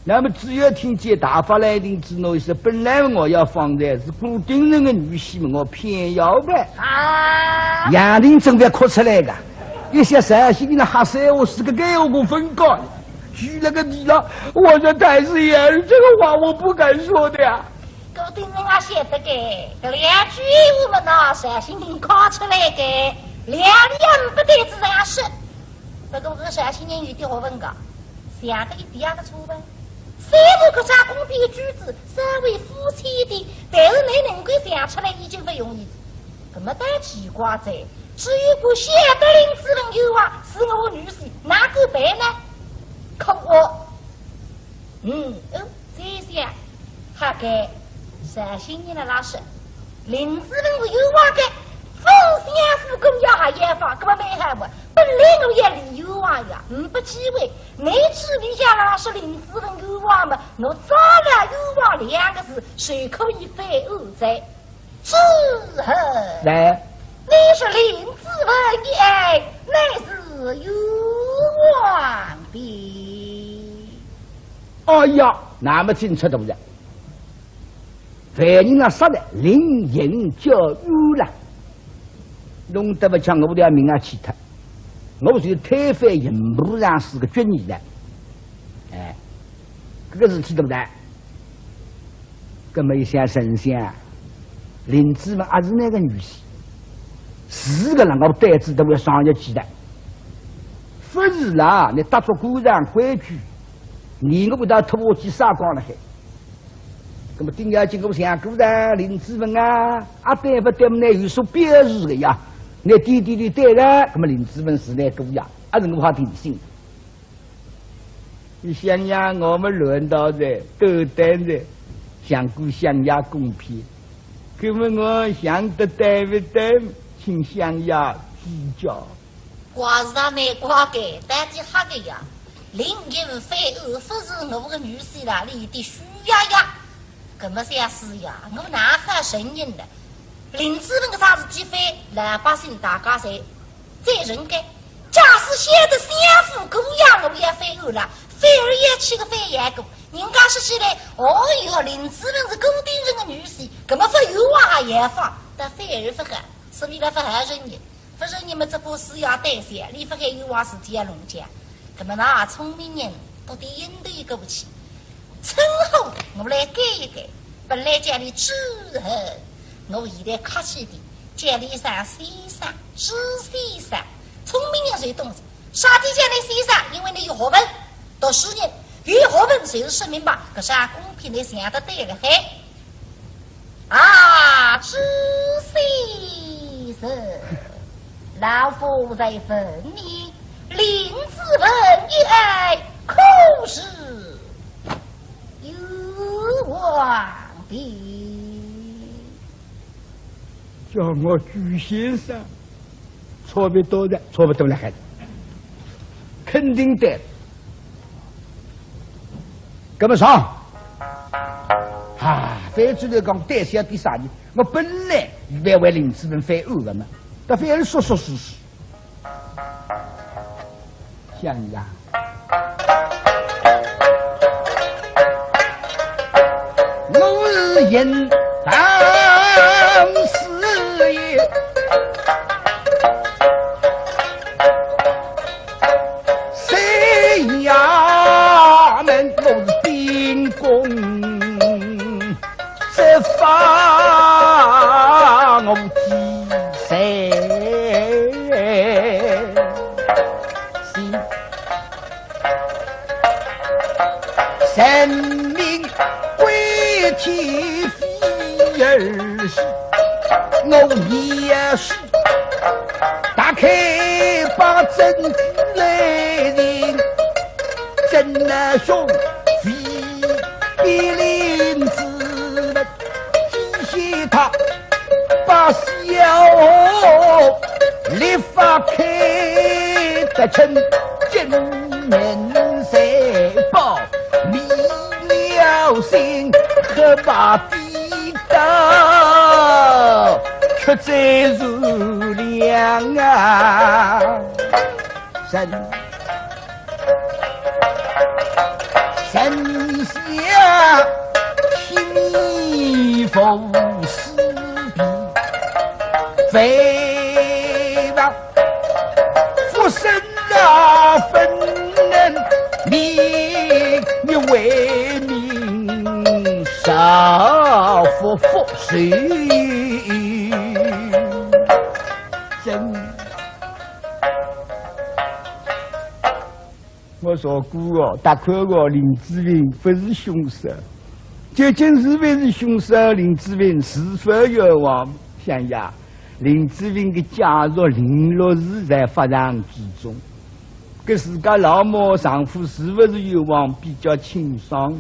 那么只要听见大法来临之内说，本来我要放的是固定人的女婿嘛，我偏要呗。啊！杨林准备哭出来的。一些善心的哈塞我是个给我分高，举了个你了，我这太师爷这个话我不敢说的呀。狗丁人啊写的给，这两句我们那善心人考出来的，两两不得之人啊是。不过这善心人有点好问个，想得一第二个错呗。三个国家公平的句子，三位夫妻的，但是你能够想出来已经不容易。这么大奇怪在。至于不写的林志文有啊，是我女婿，哪个办呢？可我，这些还给善心人的老师，林志文是有话的，风险夫公要还严防，根本没害我。本来我也理有话呀，不机会，没指明下老师林志文有话嘛，我早了有话两个字，谁可以反恶在？之后来。你是林志文也，乃是有望的。哎呀，那么清楚懂的。凡人啊，杀的灵隐教育了，弄得不像我的名啊其他，我是推翻银幕上是个军人的，哎，这个事体懂的。根本想神仙，林志文还是那个女婿。4个人我袋子都要上一起的，不是啦，你打着鼓上规矩，你我不到拖去杀光了还。那么丁家进我想过的林志文啊，对不对？呢有所表示的呀。那弟弟的对了，那么林志文是那个呀，是我怕提醒。你想呀，我们轮到的斗争的，想过想呀公平。那么我想得对不对？请想呀指教。瓜是他那瓜给，但是哈个呀，林因非而不是我个女婿啦，你的虚呀呀。那么些事呀，我哪还承认的？林志文个啥子机会，老百姓大家谁责任该？假使写的相互狗样，我也非有了，非儿也去个非也狗。人家是起来，哦哟，林志文是固定人的女婿，那么非有啊也发，但非儿不喊，是为了不害人呢。不是你们这部事要对些，你不还有啊是接龙家，那么那聪明人都得应对一个不起。称后我们来改一改，本来家里之后，我现在客气的，家里上西山知西山，聪明人谁懂事？啥地家里西山？因为你有学问，读书人有学问谁是市民吧？可是啊，公平的想得对了嘿。啊，知西山，老夫在问你，林子文一爱可是有望的。叫我朱先生，错不多的，错不多了，孩子，肯定的。跟么上啊！非主的讲对下第啥呢？我本来预备为林志文反恶的嘛，但非要说说事实，想呀。我是人当事业，谁衙门我是兵工，这法我记谁？神明归天非儿是，我也是打开把证据来人，真那兄非比林子们提携他把小立法开得成真人谁报离了心和把地道却再如良啊神下听风势比非吧福生啊分人你为民少福福水真我说过哦，大概哦，林志玲不是凶手，究竟是不是凶手？林志玲是否冤枉？想呀，林志玲的家属林落日在法场之中，跟自家老母丈夫是不是冤枉比较清爽？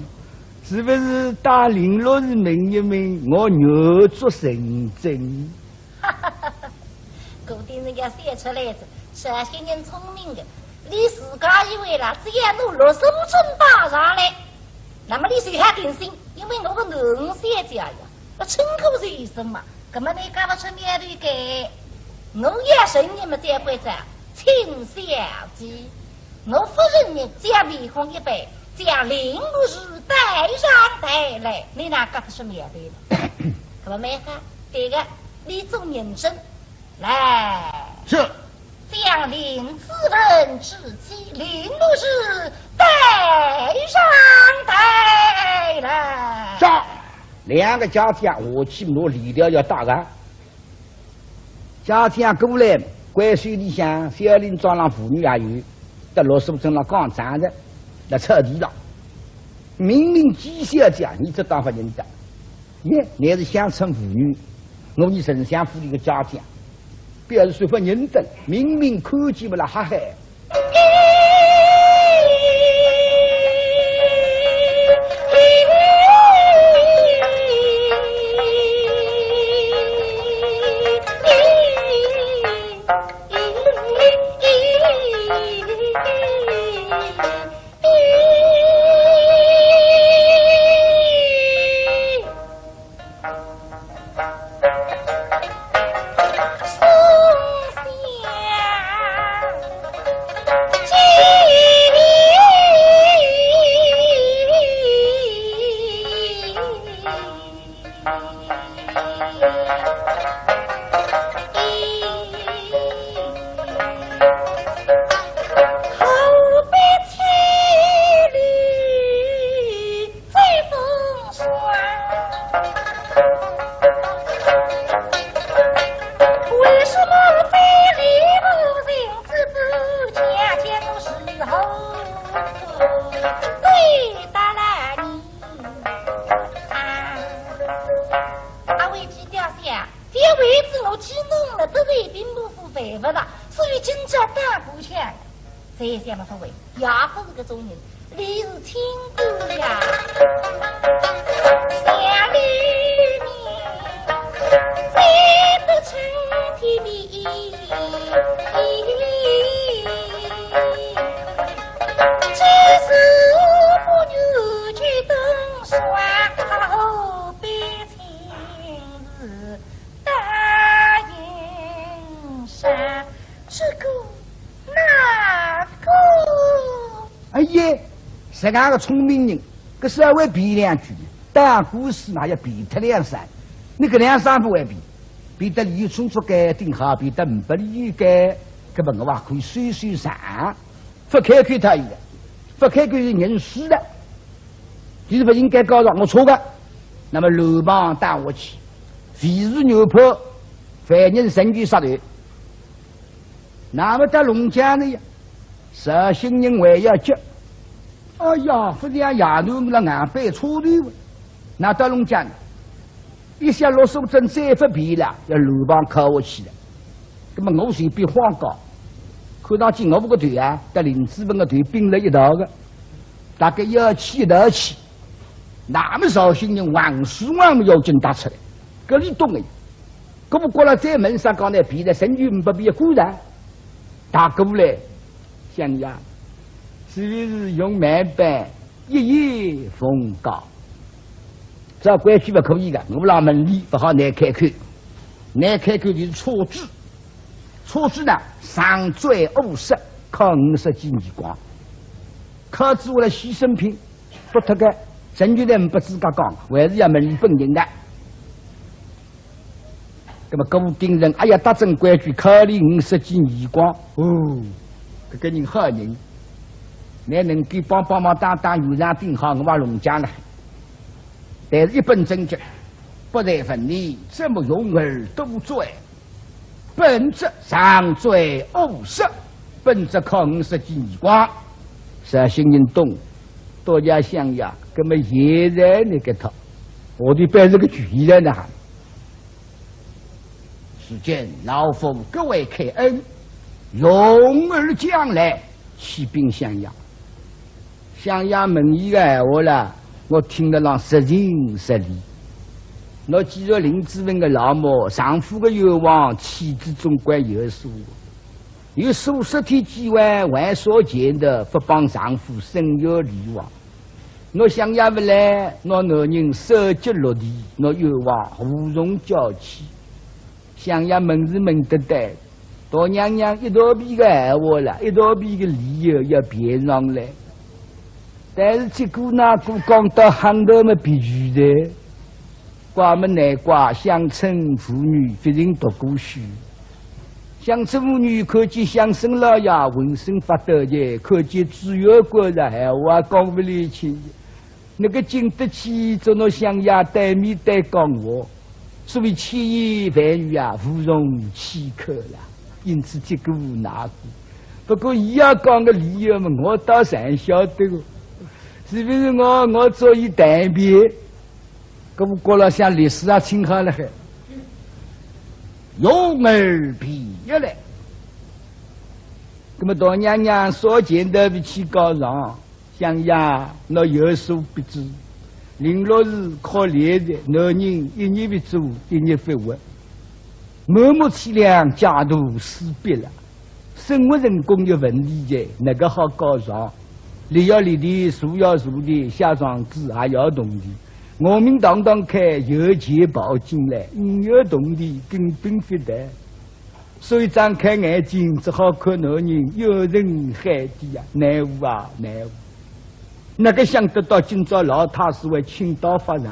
是不是打林落日名一名？我牛做神针。哈哈哈！固定人家写出来的，这些人聪明的。你自家以为啦，只要侬落手准打上来，那么你谁还定心？因为我个能写家呀，我称口是什么？根本你搞不出面对给，我也是你们这规则，请小姐，我夫人呢将离婚一杯，将林路日带上带来，你哪搞不出面对了？可不没哈？这个你做认真来是。将林子文之妻林路是带上带来。上两个家庭，我去我离了要打人。家庭过来，关水里向小林庄上妇女也有，在罗树镇上刚站着，在草地上，明明几小姐，你这当法认得？耶，你是乡村妇女，我你城乡府里的家将，表示说法认得，明明看见不了哈嗨。这样个聪明人，个稍微比两句，打故事那要比他两三，你个两三不会比得李冲出该顶好，比得500里该，根本我话可以水水上，不开口他一个，不开口是认输的，就是不应该告状，我错的，那么楼帮打我去，肥如牛坡，犯人神举杀头，那么在龙江呢呀，绍兴人还要急。哎呀，不这样亚奴了硬背错的，那到龙江，一下落手真再不皮了，要楼帮靠我去了。那么我随便荒高，看到进我们个队啊，跟林子文个队并了一道的，大概要起一道起，那么绍兴人王书王们要紧打出来，搿里懂的，搿不过了在门上讲呢，比的神举不比固然，打过来，想呀。只是用慢板一夜风高，这关系不可以的。我们老门里不好难开口，难开口就是错字，错字呢上罪50，靠50几年光，靠字为了牺牲品，不脱个真觉得不自家讲，还是要门里本人的。那么固定人，哎呀，打正规矩，考虑50几年光，哦，这个人好人。你能给帮忙打有上顶好，我把龙江了。但是一本正经，不在分你这么勇而多罪，本质上罪50，本质靠50几年光。绍兴人懂，大家想呀，那么现在那个他，我的办这个局了呢。只见老夫各位开恩，勇而将来，起兵襄阳。襄阳门一个闲话啦，我听得上实情实理。我既然林子文的老母，丈夫的愿望，妻子总归有数。有数十天几万万所见的，不帮丈夫生育离亡。我想也不来，我男人手脚落地，我愿望无从交起。襄阳门是门得得，大娘娘一大笔的闲话啦，一大笔的理由要编上来。但是这股那股讲到行头么必须的，怪么难怪乡村妇女非常读过书。乡村妇女看见乡绅老爷浑身发抖的，看见主要官人闲话讲不来清，那个经得起做那乡下对面对讲话，所谓千言万语啊，无容岂可了。因此这个无那股。不过伊要讲个理由嘛，我倒是还晓得个。是不是我做一代表？搿我过了像历史啊，请好了还，勇而必要来。那么大娘娘所见的比起高尚，想呀，那有所不知。零落是可怜的，男人一日不做，一日不活，默默凄凉，家徒四壁了。生活人工有问题的，那个好高尚，立要立的，树要树的，下庄子还要动的。我们当当开有钱跑进来，要动的根本不得。所以张开眼睛，只好看男人有人害的呀，难无啊难无！那个想得到今朝老太师为倾倒发上，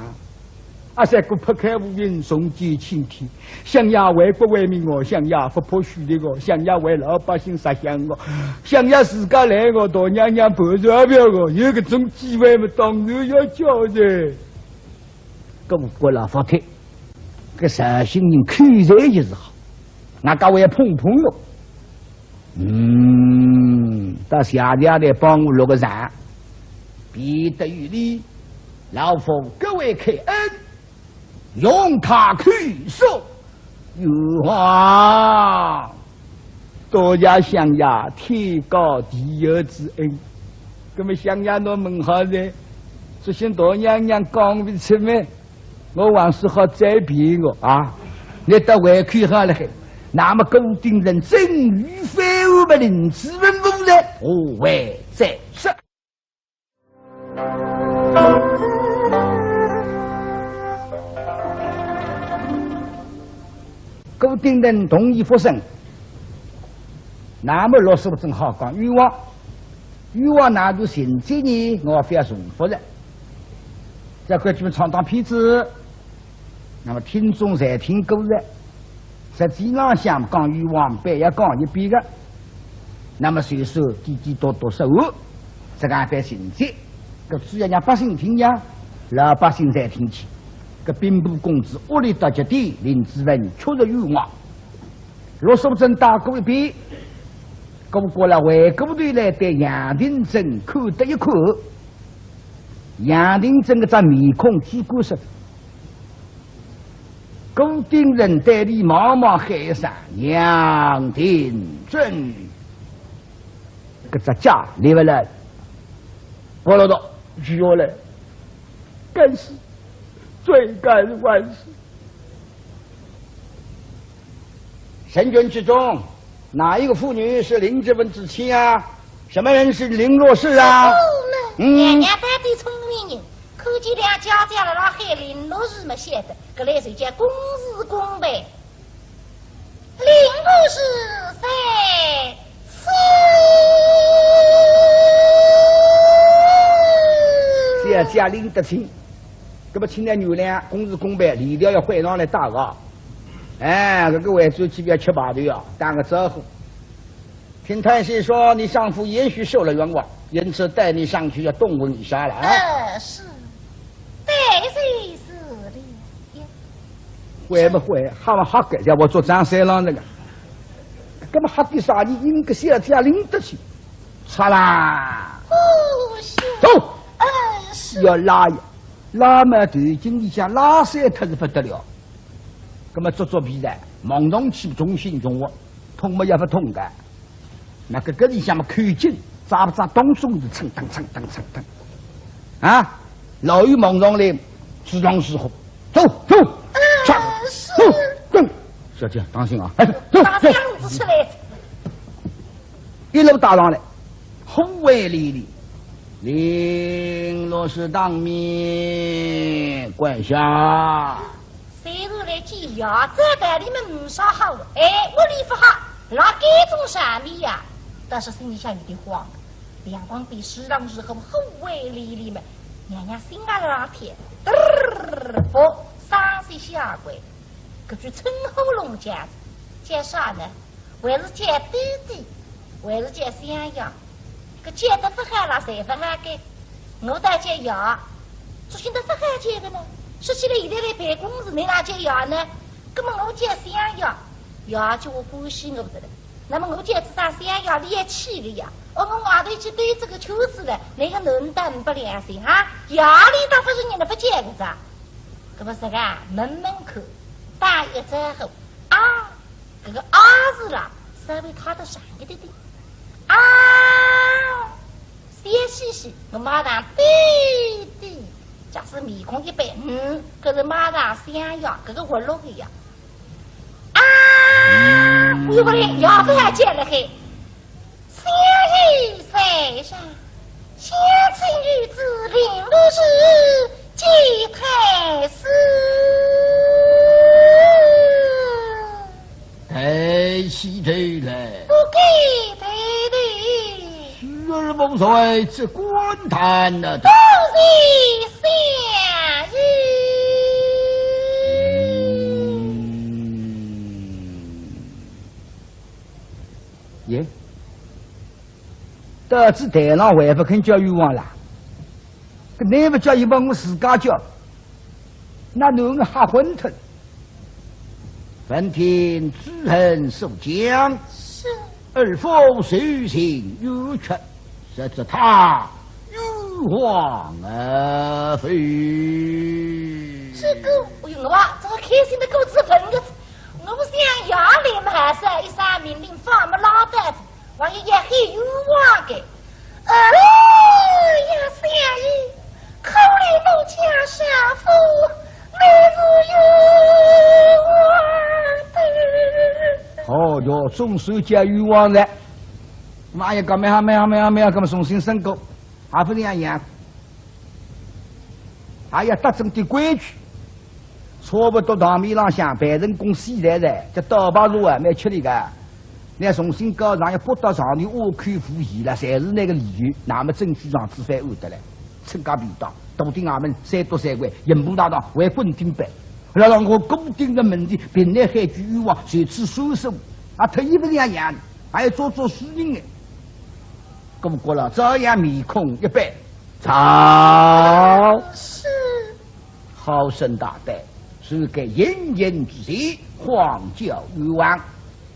阿三哥抛开乌云，送进青天。想呀为国为民哦，想呀不破虚的哦，想呀为老百姓着想哦，想呀自家来哦，大娘娘判断不了哦，有这种机会嘛，当然要交的。搿我国老法推，搿绍兴人口才也是好。那各位碰碰哟，到下家来帮我落个场，必得于你，老夫各位开恩，用他去受，有啊，多谢乡衙天高地厚之恩。那么乡衙侬问好噻，这些大娘娘讲不出来，我还是好再骗我啊！你到外口好了。那么固定人真与非我们临时文物人，何为在上？固定人同意发生，那么老师傅正好讲欲望，欲望那就现在呢，我非要重复了。这块就唱当片子，那么听众才听够了。实际上想讲欲望别要讲一遍的，那么随手滴滴多多收入，这个别行节，搿只要让百姓听呀，老百姓才听起。搿兵部公子恶劣到极点，林志文确实欲望。罗素贞打过一遍，搿过了回过头来对杨定珍看得一看，杨定珍搿张面孔只顾说。固定人代理茫茫海上，杨定珍，搿只家立不来，我老道举下来，该死，罪该万死。神君之中，哪一个妇女是林志文之妻啊？什么人是林若是啊？娘娘带的聪明人。看见两家家的老海林若是没写的，搿来谁家公事公办？林不是在此。这家林得清，搿么请来女人公事公办，理条要会上来打个。哎，这个外祖去不要吃排队啊，打个招呼。听太师说你丈夫也许受了冤枉，因此带你上去要动问一下了啊。是。对谁是的呀？会不会？哈嘛哈个叫我做张三郎那个，干嘛哈的啥？你应该小家领得起，擦啦！哦，走！是要拉呀，拉嘛对经理想拉塞他是不得了，那么做比赛，忙中起中心中我，通么也不通的，那个里向嘛看紧，扎不扎东松的蹭蹭蹭蹭蹭蹭，啊！老于忙中嘞，自让是好，走走，走，滚！小姐当心啊！哎，走走，子出来，一路打上来，宏伟凛凛，林若是当面管辖。谁都来见呀？这代你们唔少好，哎，我理不好，那这种啥米呀？但是心里想有点慌，阳光比时让时候宏伟凛凛嘛。娘娘心啊拉天，不3岁下跪，搿句称呼龙家子，叫啥呢？还是叫弟弟，还是叫香药？搿叫得不好了，谁不好个？我倒叫药，做现在不好叫个呢？说起来现在来办公室，你哪叫药呢？葛么我叫香药，药叫我欢喜我不得了。那么我今次上山要练气的呀，我外头去对这个秋子了，那个能等不良心哈，压力大不是你那不见个咋？这不是个门口打一之后啊，这个啊字了，稍微他的闪一点点啊，歇息息，我马上对对，假使面孔一白，可是马上想要这个活路的呀。我有个人要不还见了嘿，相依山上，相亲女子领路时，几太师。抬起头来，不给抬头，虚儿梦碎这官坛了的。不是相依。耶，得知台上还不肯叫冤枉啦，搿你不叫伊帮我自家叫，那侬个吓昏脱。闻听知恨受将，是而否受刑有缺，实则他冤枉而非。这个，哎呦，我这个开心的狗子分个子。我不想衙里还是一三命令放么老袋子，我也很冤枉的。哎呀，三姨，口里怒讲杀父，内是冤枉的。好叫中手加冤枉的，妈呀，干没好，咁么重新申告，还不这样，还要得正的规矩。差不多堂面浪向办人公司在在，这刀把路啊蛮吃力个。那重新高上要拨到上头挖口服役了，侪是那个理由。那么证据上子翻安得来，趁家便当，笃定俺们三多三关，银步大道为滚顶板。让我固定的问题，平来海局冤枉，随此收手。啊，特意不这样，还要做虚人的。咁过了，这样面孔一白，操！是好生大胆。是给人人之罪，荒教冤枉。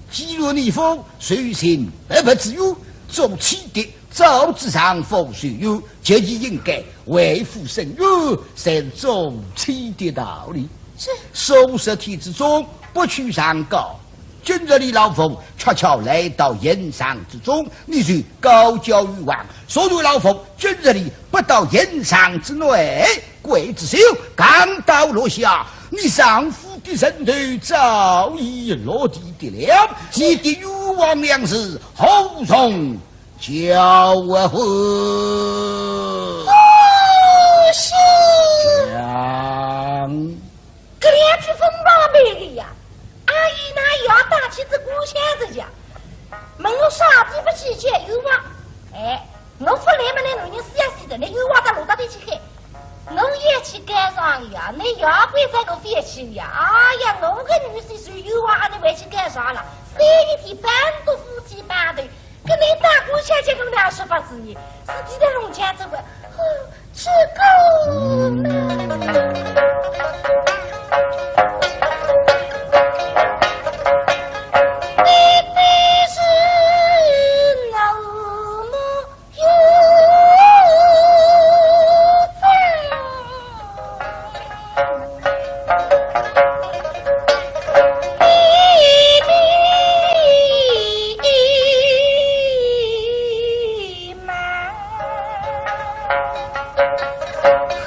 既若你否，随行而不自由，做起的早之上否虽有，就其应该为父生育，才是做起的道理。是数十天之中，不去上告。今日你老冯悄悄来到盐上之中，你就高叫冤枉。所有老冯今日里不到盐上之内，刽子手刚到落下，你丈夫的身头早已落地的了，你的冤枉粮食何从交我回？是娘，这两句风暴美的呀！阿姨那也要打起这鼓腔子讲，问我啥地不起见冤枉？哎，我不来么？那女人死呀死的，那冤枉到路到底去开？侬也去干上呀？你也归这个废气呀？哎呀，我个女婿是冤枉，你回去干啥了？3一天半都夫妻半对，跟你打鼓腔就跟俩说法子呢，自己的龙腔这个，吃够了。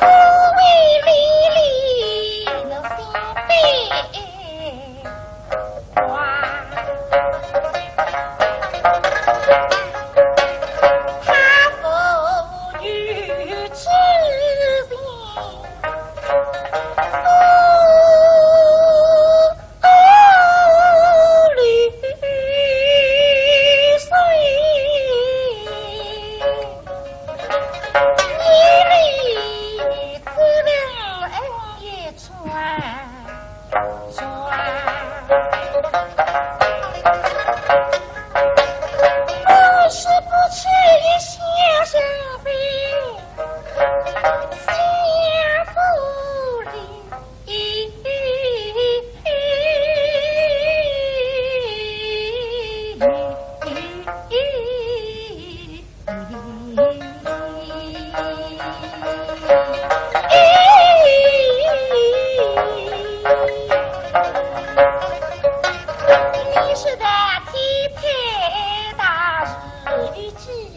何为离离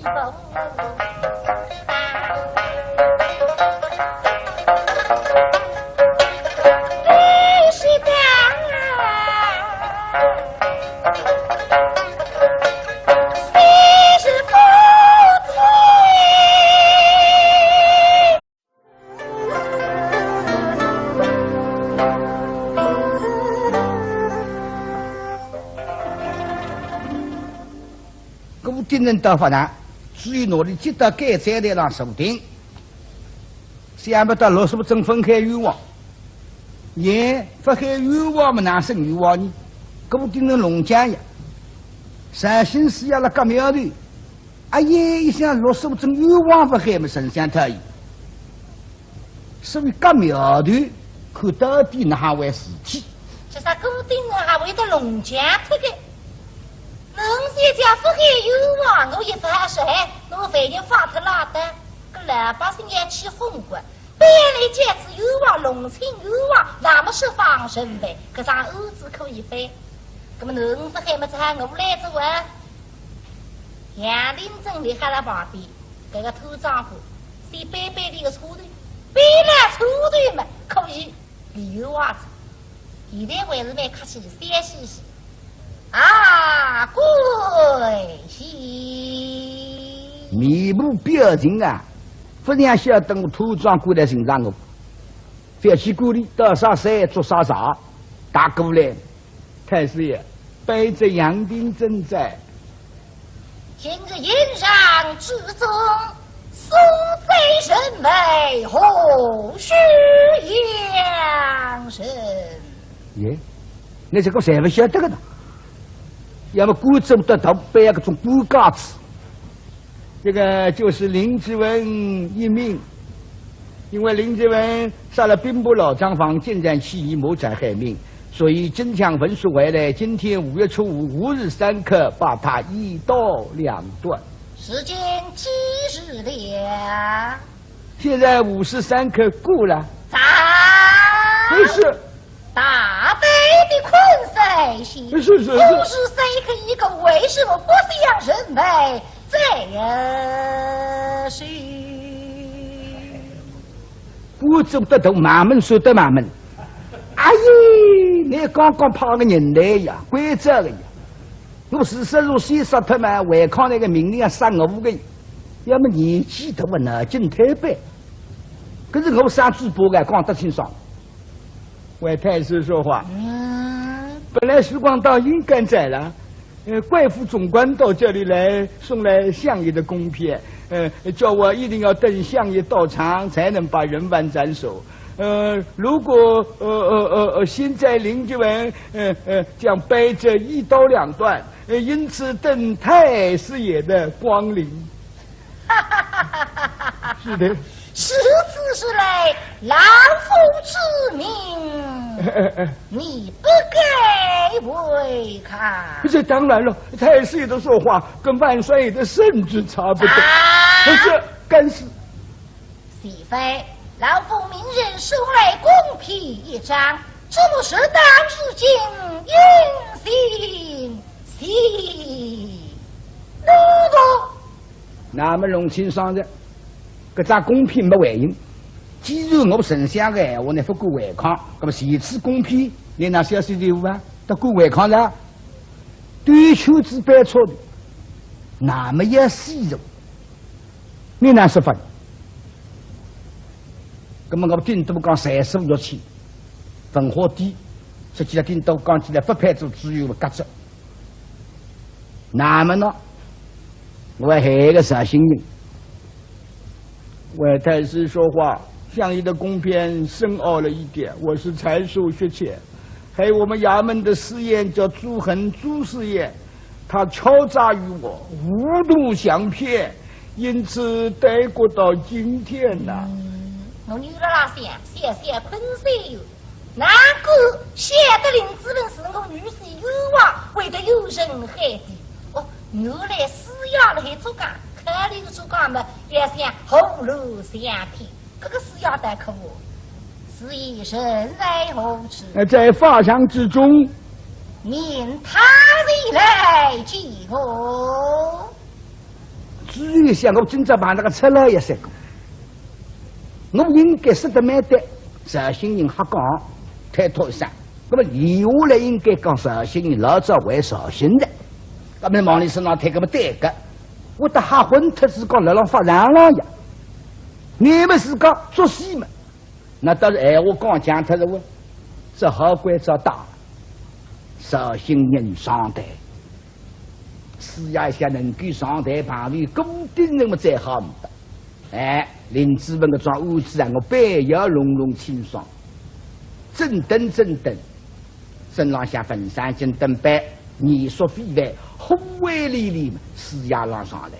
风。你是干谁是夫妻？古定人到法堂，至于哪里接到该站台上锁定，想不到老师傅真分开冤枉，也分开冤枉么哪生冤枉呢？古定人龙江呀，三星寺呀那个庙里，哎呀一想老师傅真冤枉分开么神仙特意，所以个庙里看到底哪还为事体？这啥古定人还为得龙江推给？能些家不给有啊！我一发说，我反正发特拉的，个老百姓也起风过。本来这次有啊，龙庆有啊，那么是放生呗，可啥儿子可以飞？那么能不还么子我来着啊？杨林镇里还在旁边，这个头丈夫，谁白白的一个车队，白了车队嘛，可以理由啊子，现在还是蛮客气的，3西西。啊，贵喜！面部表情啊，不让晓得我土庄过来欣赏我，别去鼓励到啥山做啥啥，打过来。太师爷，背着杨丁正在。今日宴上之中，宋妃神美，后续养生。耶，那这个谁不晓得个呢？要么古走得头背个种骨架子，这个就是林志文一命，因为林志文杀了兵部老张房，进战起义，谋财害命，所以真枪文书回来，今天5月初5日3刻，把他一刀两断。时间几日了？现在53刻过了。咋？没事。大悲的困谁心？是。不是谁可一个为什么不想人为这事？不走得头，慢慢说得慢慢。哎呀，你刚刚跑个人来呀，规则的呀。我40如先杀他们，违抗那个命令要杀我5个人，要么年纪大不拿进太白。可是我上嘴巴的讲得清爽。为太师说话，本来时光倒应该在了，怪副总管到这里来送来相爷的供片，叫我一定要等相爷到场才能把人犯斩首。如果现在林志文将背着一刀两断，因此等太师爷的光临。是的。实此是来老夫之命，你不该违抗。这当然了，太师爷的说话跟万岁爷的圣旨差不多。这干事。岂非老夫命人送来公批一张，这不是当日今应行奴仆。那么龙青上的。搿张公批没回应，既然我丞相的闲话呢不敢违抗，那么这次公批你拿小水队伍啊，都敢违抗了，对秋子摆错的，那么要细肉，你哪说法？那么我顶多讲35月起，文化低，实际上顶多讲起来不派出只有搿只，那么呢，我还有个啥心人？为太师说话，相爷的公篇深奥了一点，我是才疏学浅。还有我们衙门的师爷叫朱恒朱师爷，他敲诈于我，无度相骗，因此待过到今天呐。我女儿那想困死哟，难怪写的林志文是我女婿有望为得有人害的。哦，原来死要了还做干。看那个主干们也想后路相骗，这个是要得可恶，是以身在后池。在法场之中，命他人来击我。主要一想，我今朝把那个车老爷三个，我应该识得买的。绍兴人瞎讲，太脱山。那么以下来应该讲绍兴人老早为绍兴人。那么往里身上太个么对个，我的瞎混特是讲来浪发上浪呀。你们是讲做戏嘛？那倒是我刚讲他是我，这好关照大，绍兴人上台，试一下能够上台旁边公顶人么最好的。林志文个装屋子啊，我背要隆隆清爽，正灯正灯，身浪下粉山金灯白，艺术非凡，宏伟丽丽嘛，试压浪上来。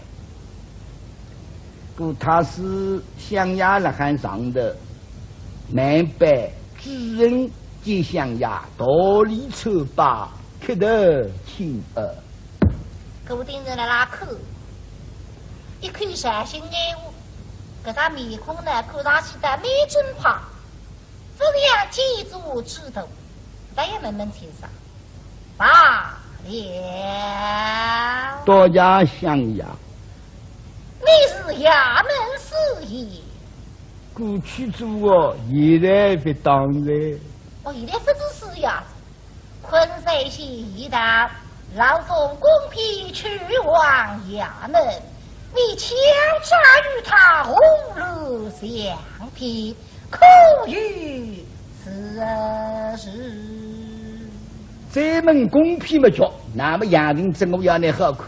故他是象牙了汉上的南北巨人皆象牙，道理丑八，开头亲耳。固定人来拉口，一看绍兴眼雾，搿张面孔呢，看上去的美真胖，这样记住指头，咱也慢慢欣赏。罢了。多加象牙。你是衙门事业，过去做哦，现在不当然。我现在不只是呀，昆山县一带老奉公批去往衙门，你强杀与他红路相拼，可与此事。这门公批么叫，那么杨定真我要你好看。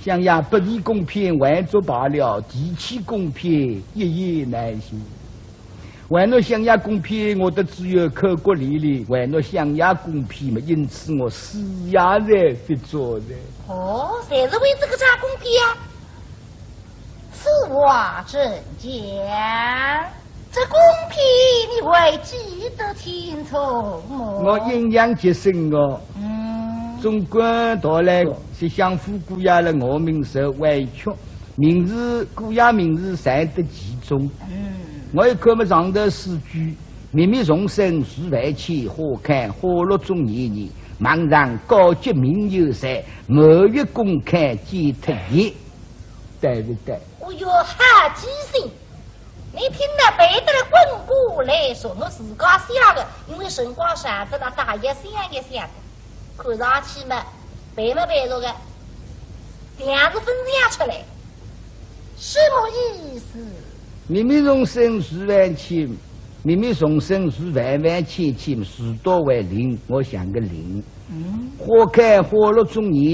想呀，不离公平，万作罢了；提起公平，一言难行。为了想呀公平，我的只有口骨力力；为了想呀公平嘛，因此我死也在不做的。哦，谁是为这个家公平啊？此话怎讲？这公平你会记得清楚吗？我印象极深哦。中国到来是相互古雅了，我民受委屈，名字古雅名字善得其中。我一看么上头诗句，明明重生数万千，花开花落中年年，茫然高洁名有才，某月公开皆特别，对不对？我有好记性。你听了背得了滚过来说，我自家想的，因为辰光长着了，大爷想一想的。看上去嘛，背没背着个，两个分享出来，什么意思？明明重生数万千，明明重生数万万千千，数多为零，我想个零。花开花落中年。